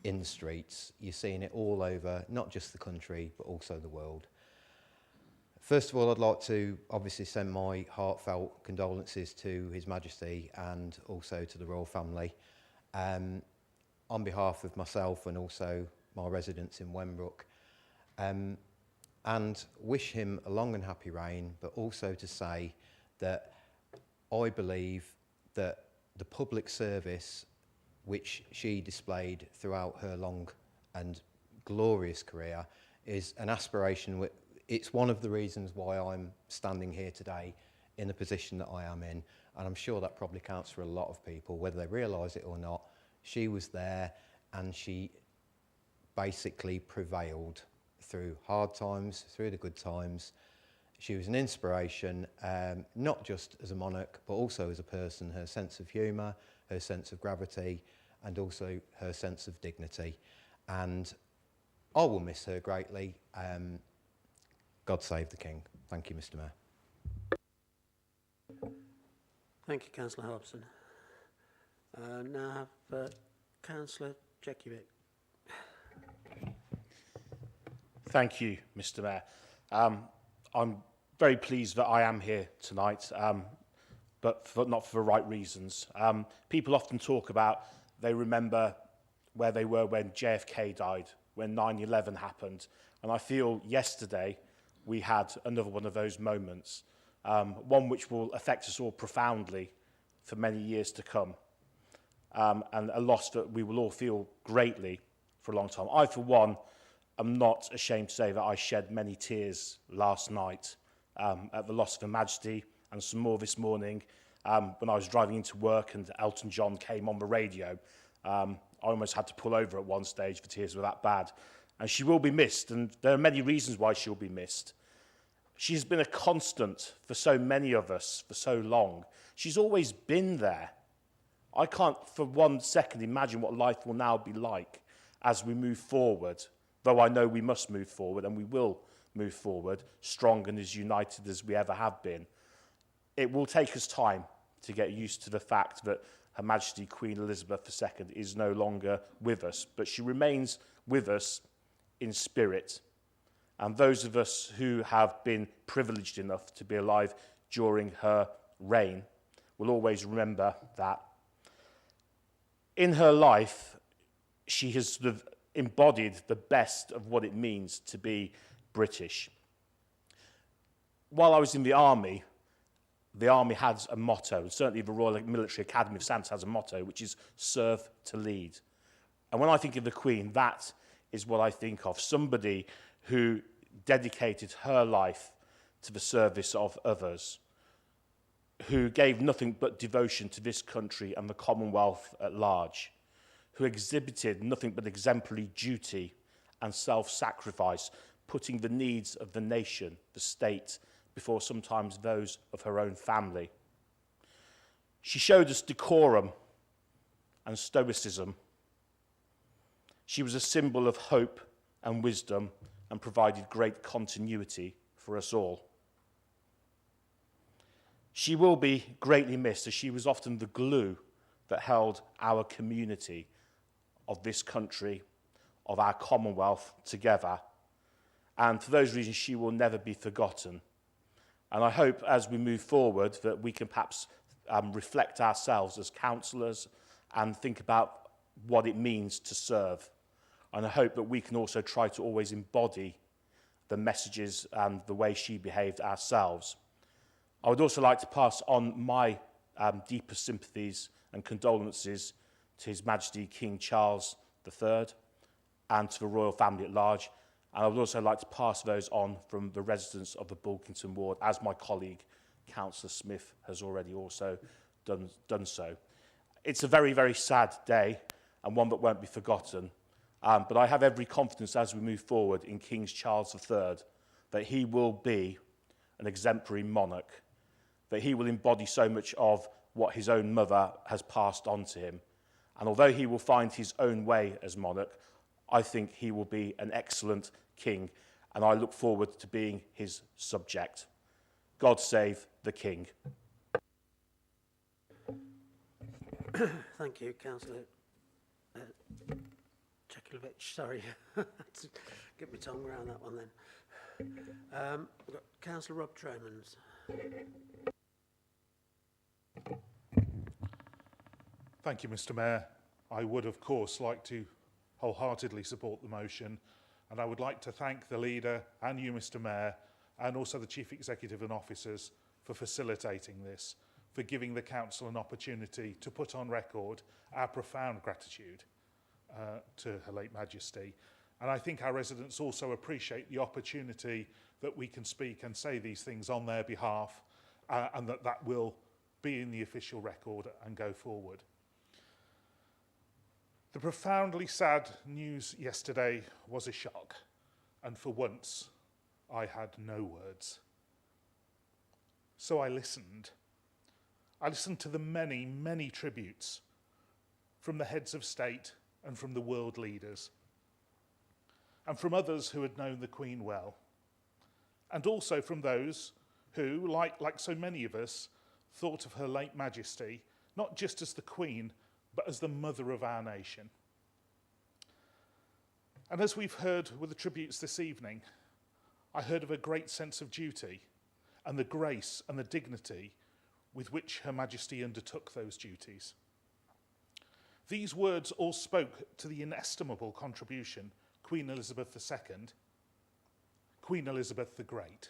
in the streets. You're seeing it all over, not just the country, but also the world. First of all, I'd like to obviously send my heartfelt condolences to His Majesty and also to the royal family on behalf of myself and also my residents in Wenbrook, and wish him a long and happy reign, but also to say that I believe that the public service which she displayed throughout her long and glorious career is an aspiration. It's one of the reasons why I'm standing here today, in the position that I am in, and I'm sure that probably counts for a lot of people, whether they realise it or not. She was there and she basically prevailed through hard times, through the good times. She was an inspiration, not just as a monarch, but also as a person. Her sense of humour, her sense of gravity, and also her sense of dignity. And I will miss her greatly. God save the King. Thank you, Mr. Mayor. Thank you, Councillor Hobson. Now I have Councillor Jekovic. Thank you, Mr. Mayor. I'm very pleased that I am here tonight, but not for the right reasons. People often talk about, they remember where they were when JFK died, when 9/11 happened, and I feel yesterday we had another one of those moments, one which will affect us all profoundly for many years to come, and a loss that we will all feel greatly for a long time. I, for one, am not ashamed to say that I shed many tears last night at the loss of Her Majesty, and some more this morning when I was driving into work and Elton John came on the radio. I almost had to pull over at one stage, the tears were that bad. And she will be missed, and there are many reasons why she'll be missed. She's been a constant for so many of us for so long. She's always been there. I can't for 1 second imagine what life will now be like as we move forward, though I know we must move forward, and we will move forward, strong and as united as we ever have been. It will take us time to get used to the fact that Her Majesty Queen Elizabeth II is no longer with us, but she remains with us in spirit. And those of us who have been privileged enough to be alive during her reign will always remember that. In her life, she has sort of embodied the best of what it means to be British. While I was in the army has a motto, and certainly the Royal Military Academy of Science has a motto, which is serve to lead. And when I think of the Queen, that is what I think of, somebody who dedicated her life to the service of others, who gave nothing but devotion to this country and the Commonwealth at large, who exhibited nothing but exemplary duty and self-sacrifice, putting the needs of the nation, the state, before sometimes those of her own family. She showed us decorum and stoicism. She was a symbol of hope and wisdom and provided great continuity for us all. She will be greatly missed, as she was often the glue that held our community of this country, of our Commonwealth together. And for those reasons, she will never be forgotten. And I hope as we move forward that we can perhaps reflect ourselves as councillors and think about what it means to serve. And I hope that we can also try to always embody the messages and the way she behaved ourselves. I would also like to pass on my deepest sympathies and condolences to His Majesty King Charles III and to the royal family at large. And I would also like to pass those on from the residents of the Bulkington ward, as my colleague, Councillor Smith, has already also done so. It's a very, very sad day and one that won't be forgotten. But I have every confidence as we move forward in King Charles III that he will be an exemplary monarch, that he will embody so much of what his own mother has passed on to him. And although he will find his own way as monarch, I think he will be an excellent king, and I look forward to being his subject. God save the King. Thank you, Councillor Jekovic. Sorry, get my tongue around that one then. We've got Councillor Rob Tromans. Thank you, Mr. Mayor. I would, of course, like to wholeheartedly support the motion, and I would like to thank the leader and you, Mr. Mayor, and also the Chief Executive and officers for facilitating this, for giving the Council an opportunity to put on record our profound gratitude to Her late Majesty. And I think our residents also appreciate the opportunity that we can speak and say these things on their behalf, and that will be in the official record and go forward. The profoundly sad news yesterday was a shock, and for once I had no words. So I listened. I listened to the many, many tributes from the heads of state and from the world leaders, and from others who had known the Queen well, and also from those who, like so many of us, thought of Her late Majesty not just as the Queen, but as the mother of our nation. And as we've heard with the tributes this evening, I heard of a great sense of duty and the grace and the dignity with which Her Majesty undertook those duties. These words all spoke to the inestimable contribution Queen Elizabeth II, Queen Elizabeth the Great,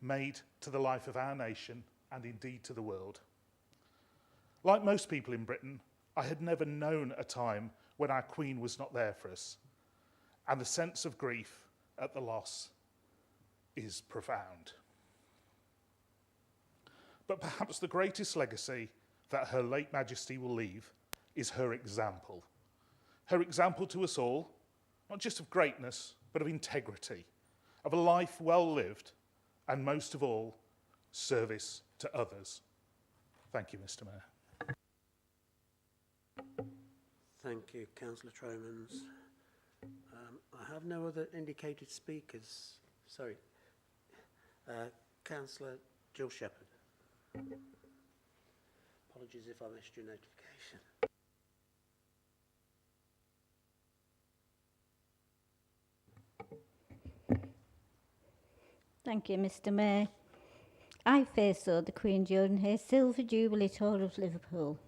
made to the life of our nation and indeed to the world. Like most people in Britain, I had never known a time when our Queen was not there for us, and the sense of grief at the loss is profound. But perhaps the greatest legacy that Her late Majesty will leave is her example. Her example to us all, not just of greatness, but of integrity, of a life well lived, and most of all, service to others. Thank you, Mr. Mayor. Thank you, Councillor Tromans. I have no other indicated speakers. Sorry. Councillor Jill Shepherd. Apologies if I missed your notification. Thank you, Mr. Mayor. I first saw the Queen during her Silver Jubilee tour of Liverpool,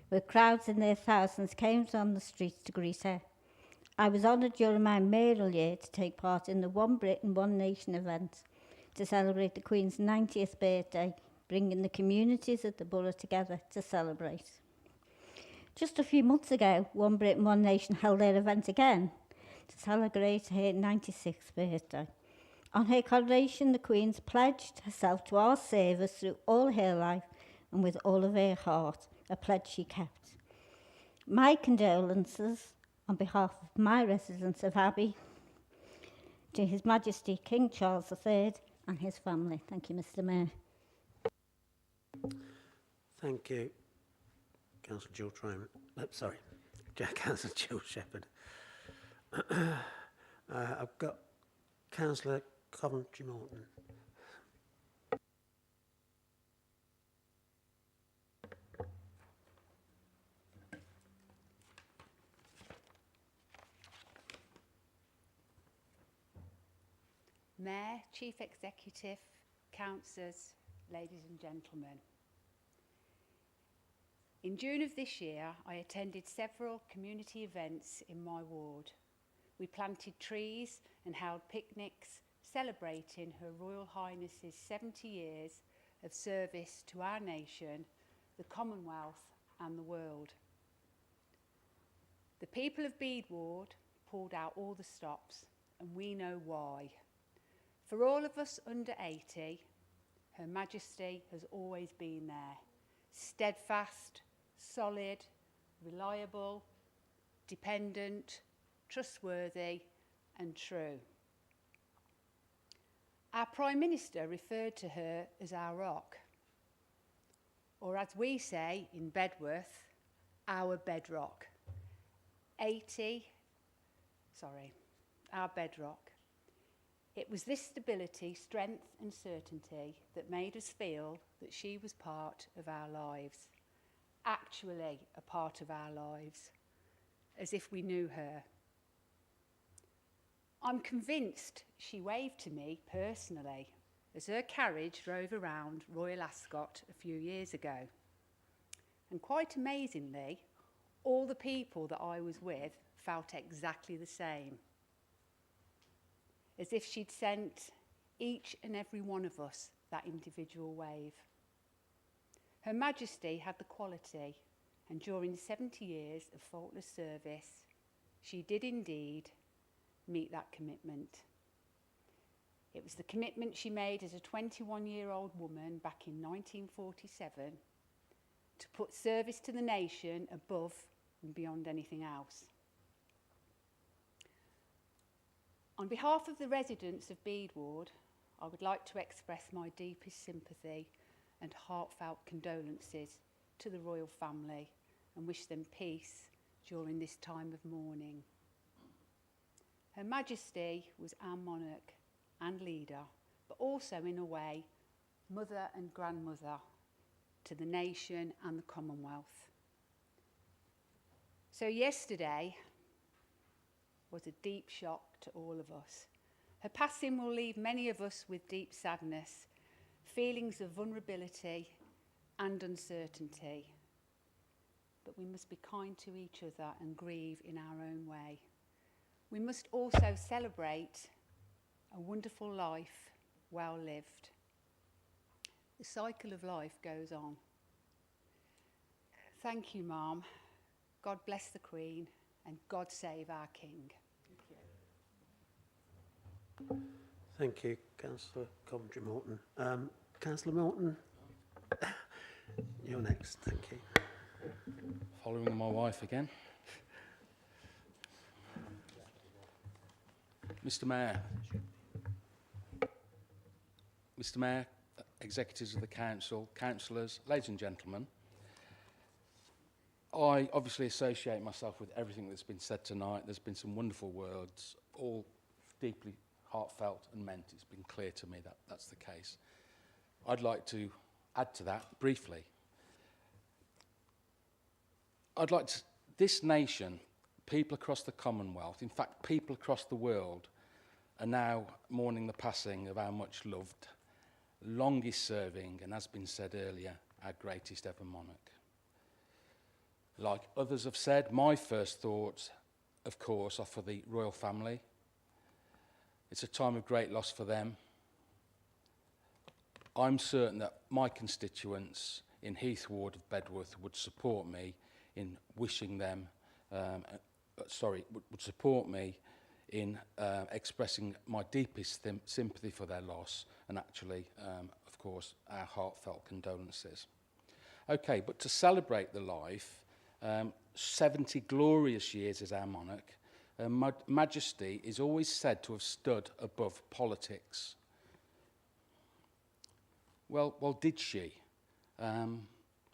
where crowds in their thousands came on the streets to greet her. I was honoured during my mayoral year to take part in the One Britain, One Nation event to celebrate the Queen's 90th birthday, bringing the communities of the borough together to celebrate. Just a few months ago, One Britain, One Nation held their event again to celebrate her 96th birthday. On her coronation, the Queen's pledged herself to our service through all her life and with all of her heart, a pledge she kept. My condolences on behalf of my residents of Abbey to His Majesty King Charles III and his family. Thank you, Mr. Mayor. Thank you, Councillor Jill Troman. Sorry, Councillor Jill Shepherd. I've got Councillor Coventry Morton. Mayor, Chief Executive, Councillors, ladies and gentlemen. In June of this year, I attended several community events in my ward. We planted trees and held picnics celebrating Her Royal Highness's 70 years of service to our nation, the Commonwealth and the world. The people of Bede Ward pulled out all the stops, and we know why. For all of us under 80, Her Majesty has always been there, steadfast, solid, reliable, dependent, trustworthy and true. Our Prime Minister referred to her as our rock, or as we say in Bedworth, our bedrock. Our bedrock. It was this stability, strength and certainty that made us feel that she was part of our lives, actually a part of our lives, as if we knew her. I'm convinced she waved to me personally as her carriage drove around Royal Ascot a few years ago. And quite amazingly, all the people that I was with felt exactly the same, as if she'd sent each and every one of us that individual wave. Her Majesty had the quality, and during 70 years of faultless service, she did indeed meet that commitment. It was the commitment she made as a 21-year-old woman back in 1947 to put service to the nation above and beyond anything else. On behalf of the residents of Bedworth, I would like to express my deepest sympathy and heartfelt condolences to the royal family and wish them peace during this time of mourning. Her Majesty was our monarch and leader, but also, in a way, mother and grandmother to the nation and the Commonwealth. So yesterday was a deep shock to all of us. Her passing will leave many of us with deep sadness, feelings of vulnerability and uncertainty. But we must be kind to each other and grieve in our own way. We must also celebrate a wonderful life well lived. The cycle of life goes on. Thank you, Ma'am. God bless the Queen and God save our King. Thank you, Councillor Coventry Morton. Councillor Morton, you're next. Thank you. Following my wife again. Mr. Mayor, executives of the council, councillors, ladies and gentlemen, I obviously associate myself with everything that's been said tonight. There's been some wonderful words, all deeply heartfelt and meant. It's been clear to me that that's the case. I'd like to add to that briefly. This nation, people across the Commonwealth, in fact, people across the world, are now mourning the passing of our much loved, longest serving, and as been said earlier, our greatest ever monarch. Like others have said, my first thoughts, of course, are for the royal family. It's a time of great loss for them. I'm certain that my constituents in Heath Ward of Bedworth would support me in wishing them, would support me in expressing my deepest sympathy for their loss and actually, of course, our heartfelt condolences. Okay, but to celebrate the life, 70 glorious years as our monarch, Her Majesty is always said to have stood above politics. Well, did she? I'm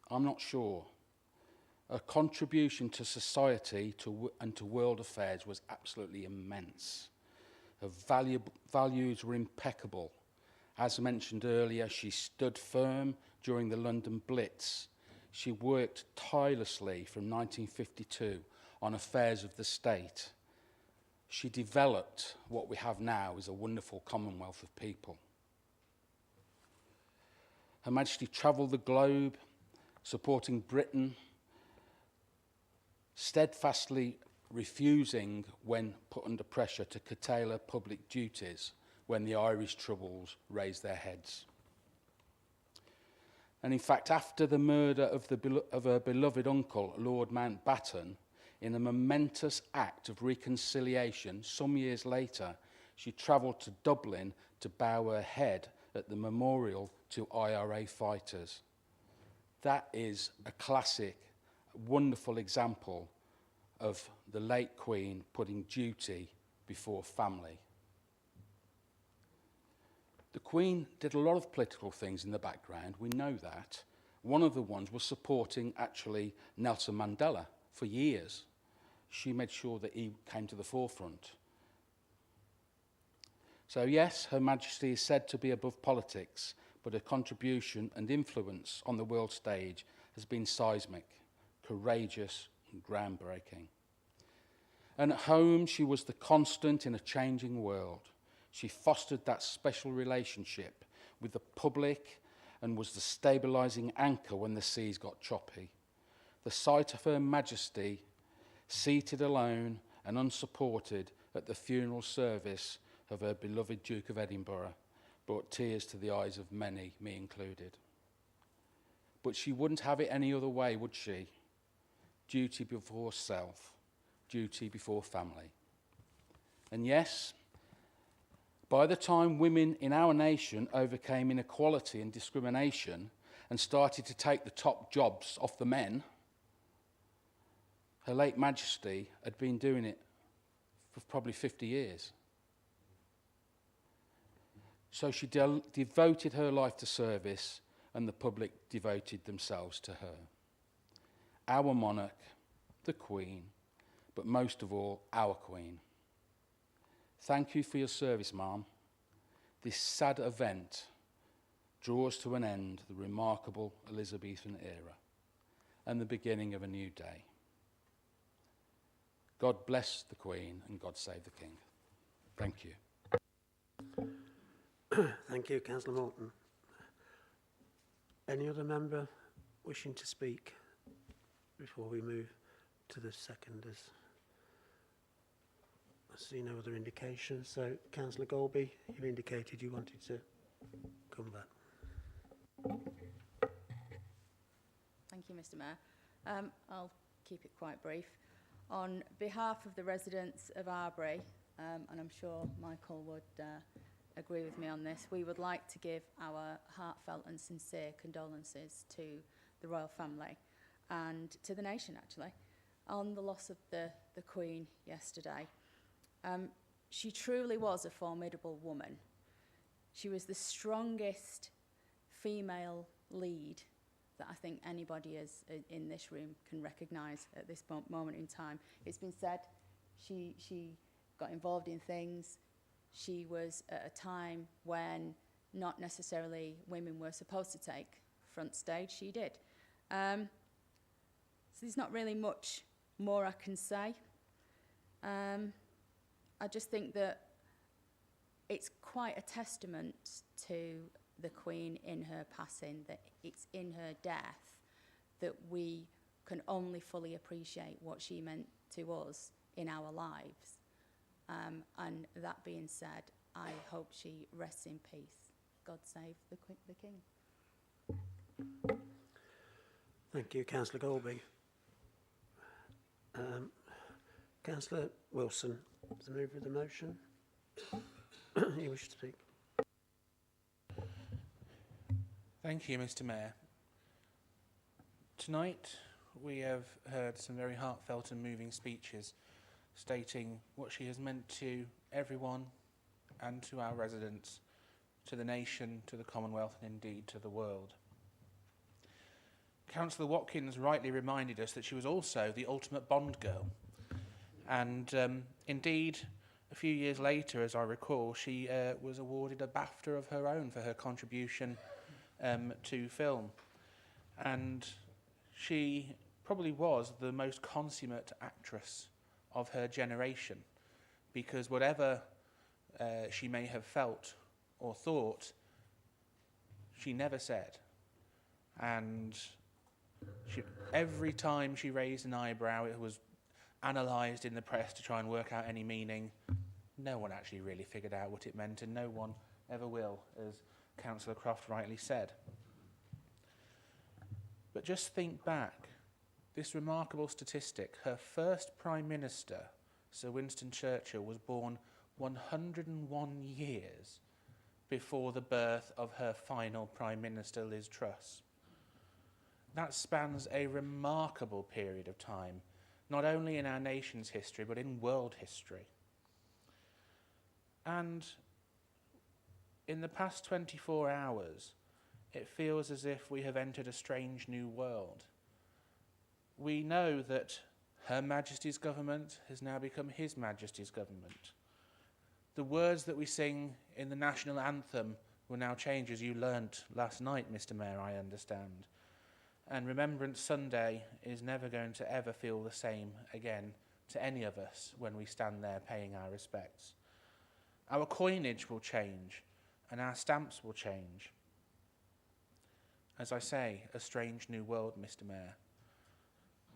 not sure. Her contribution to society and to world affairs was absolutely immense. Her values were impeccable. As mentioned earlier, she stood firm during the London Blitz. She worked tirelessly from 1952 on affairs of the state. She developed what we have now as a wonderful commonwealth of people. Her Majesty travelled the globe, supporting Britain, steadfastly refusing, when put under pressure, to curtail her public duties when the Irish troubles raised their heads. And in fact, after the murder of her beloved uncle, Lord Mountbatten, in a momentous act of reconciliation, some years later, she travelled to Dublin to bow her head at the memorial to IRA fighters. That is a classic, wonderful example of the late Queen putting duty before family. The Queen did a lot of political things in the background, we know that. One of the ones was supporting, actually, Nelson Mandela for years. She made sure that he came to the forefront. So yes, Her Majesty is said to be above politics, but her contribution and influence on the world stage has been seismic, courageous and groundbreaking. And at home, she was the constant in a changing world. She fostered that special relationship with the public and was the stabilising anchor when the seas got choppy. The sight of Her Majesty, seated alone and unsupported at the funeral service of her beloved Duke of Edinburgh, brought tears to the eyes of many, me included. But she wouldn't have it any other way, would she? Duty before self, duty before family. And yes, By the time women in our nation overcame inequality and discrimination and started to take the top jobs off the men, Her late Majesty had been doing it for probably 50 years. So she devoted her life to service, and the public devoted themselves to her. Our monarch, the Queen, but most of all, our Queen. Thank you for your service, ma'am. This sad event draws to an end the remarkable Elizabethan era and the beginning of a new day. God bless the Queen and God save the King. Thank you. Thank you, Councillor Morton. Any other member wishing to speak before we move to the seconders? I see no other indication. So, Councillor Golby, you indicated you wanted to come back. Thank you, Mr. Mayor. I'll keep it quite brief. On behalf of the residents of Arbury, and I'm sure Michael would agree with me on this, we would like to give our heartfelt and sincere condolences to the royal family and to the nation, actually, on the loss of the Queen yesterday. She truly was a formidable woman. She was the strongest female lead that I think anybody in this room can recognise at this moment in time. It's been said she got involved in things. She was at a time when not necessarily women were supposed to take front stage. She did. So there's not really much more I can say. I just think that it's quite a testament to the Queen in her passing, that it's in her death that we can only fully appreciate what she meant to us in our lives. And that being said, I hope she rests in peace. God save the King. Thank you, Councillor Golby. Councillor Wilson, to move with the motion. You wish to speak. Thank you, Mr. Mayor. Tonight we have heard some very heartfelt and moving speeches stating what she has meant to everyone and to our residents, to the nation, to the Commonwealth, and indeed to the world. Councillor Watkins rightly reminded us that she was also the ultimate Bond girl. And indeed, a few years later, as I recall, she was awarded a BAFTA of her own for her contribution to film. And she probably was the most consummate actress of her generation, because whatever she may have felt or thought, she never said. And every time she raised an eyebrow, it was analysed in the press to try and work out any meaning. No one actually really figured out what it meant, and no one ever will, as Councillor Croft rightly said. But just think back, this remarkable statistic: her first Prime Minister, Sir Winston Churchill, was born 101 years before the birth of her final Prime Minister, Liz Truss. That spans a remarkable period of time, not only in our nation's history, but in world history. And in the past 24 hours, it feels as if we have entered a strange new world. We know that Her Majesty's government has now become His Majesty's government. The words that we sing in the national anthem will now change, as you learnt last night, Mr. Mayor, I understand. And Remembrance Sunday is never going to ever feel the same again to any of us when we stand there paying our respects. Our coinage will change and our stamps will change. As I say, a strange new world, Mr. Mayor.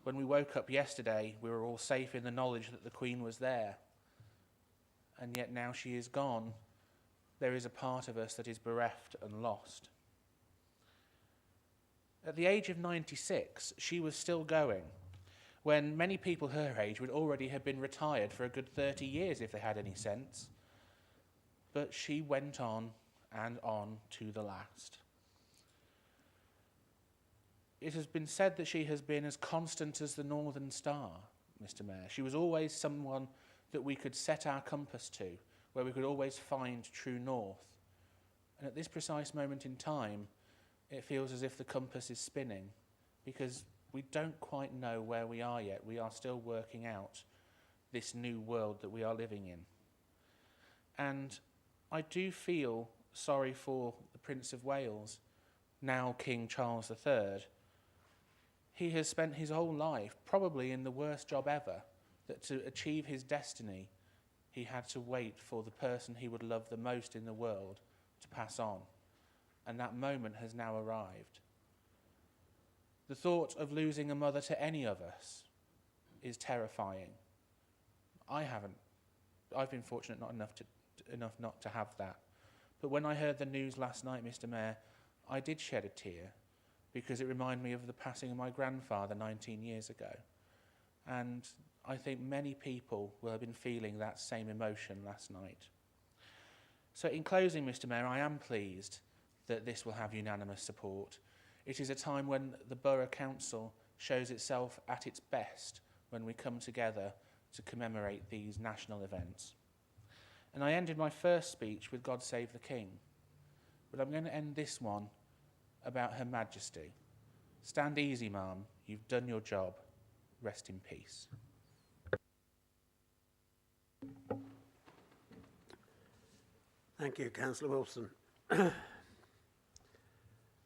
When we woke up yesterday, we were all safe in the knowledge that the Queen was there. And yet now she is gone, there is a part of us that is bereft and lost. At the age of 96, she was still going, when many people her age would already have been retired for a good 30 years if they had any sense. But she went on and on to the last. It has been said that she has been as constant as the Northern Star, Mr. Mayor. She was always someone that we could set our compass to, where we could always find true north. And at this precise moment in time, it feels as if the compass is spinning, because we don't quite know where we are yet. We are still working out this new world that we are living in. And I do feel sorry for the Prince of Wales, now King Charles III. He has spent his whole life probably in the worst job ever, that to achieve his destiny, he had to wait for the person he would love the most in the world to pass on. And that moment has now arrived. The thought of losing a mother to any of us is terrifying. I've been fortunate enough not to have that. But when I heard the news last night, Mr. Mayor, I did shed a tear, because it reminded me of the passing of my grandfather 19 years ago. And I think many people will have been feeling that same emotion last night. So in closing, Mr. Mayor, I am pleased that this will have unanimous support. It is a time when the Borough Council shows itself at its best when we come together to commemorate these national events. And I ended my first speech with God Save the King. But I'm going to end this one about Her Majesty. Stand easy, ma'am. You've done your job. Rest in peace. Thank you, Councillor Wilson.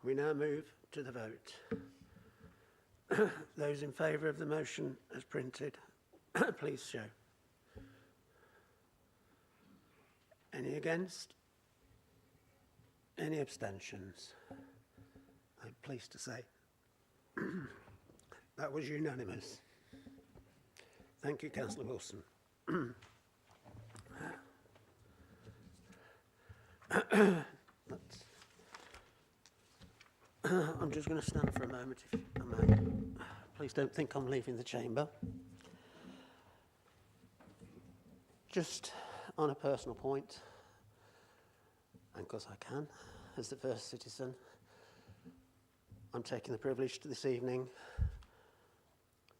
We now move to the vote. Those in favour of the motion as printed, please show. Any against? Any abstentions? I'm pleased to say that was unanimous. Thank you, Councillor Wilson. I'm just going to stand for a moment, if I may. Please don't think I'm leaving the chamber. Just on a personal point, and because I can, as the first citizen, I'm taking the privilege this evening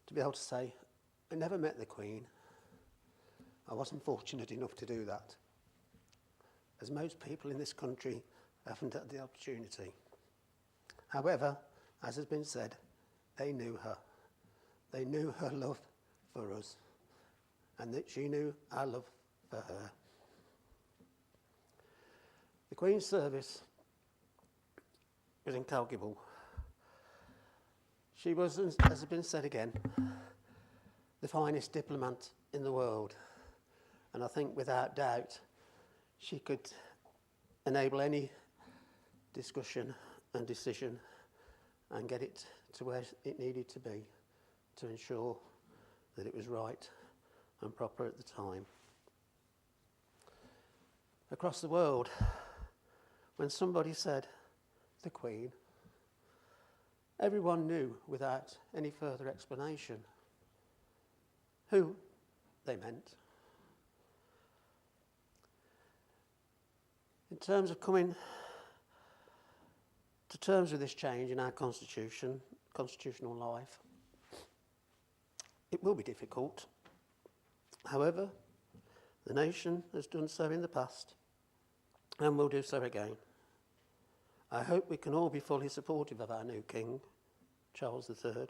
to be able to say I never met the Queen. I wasn't fortunate enough to do that, as most people in this country haven't had the opportunity. However, as has been said, they knew her. They knew her love for us, and that she knew our love for her. The Queen's service was incalculable. She was, as has been said again, the finest diplomat in the world, and I think without doubt she could enable any discussion and decision and get it to where it needed to be to ensure that it was right and proper at the time. Across the world, when somebody said the Queen, everyone knew without any further explanation who they meant. In terms of coming to terms with this change in our constitution, constitutional life, it will be difficult. However, the nation has done so in the past and will do so again. I hope we can all be fully supportive of our new King, Charles III,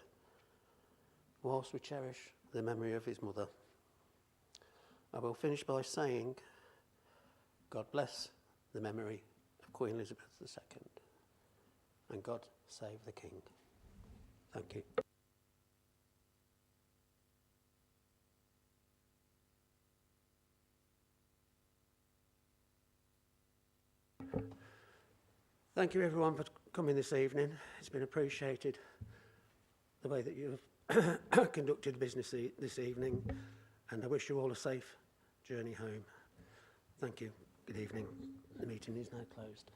whilst we cherish the memory of his mother. I will finish by saying, God bless the memory of Queen Elizabeth II, and God save the King. Thank you. Thank you everyone for coming this evening. It's been appreciated the way that you have conducted business this evening, and I wish you all a safe journey home. Thank you. Good evening. The meeting is now closed.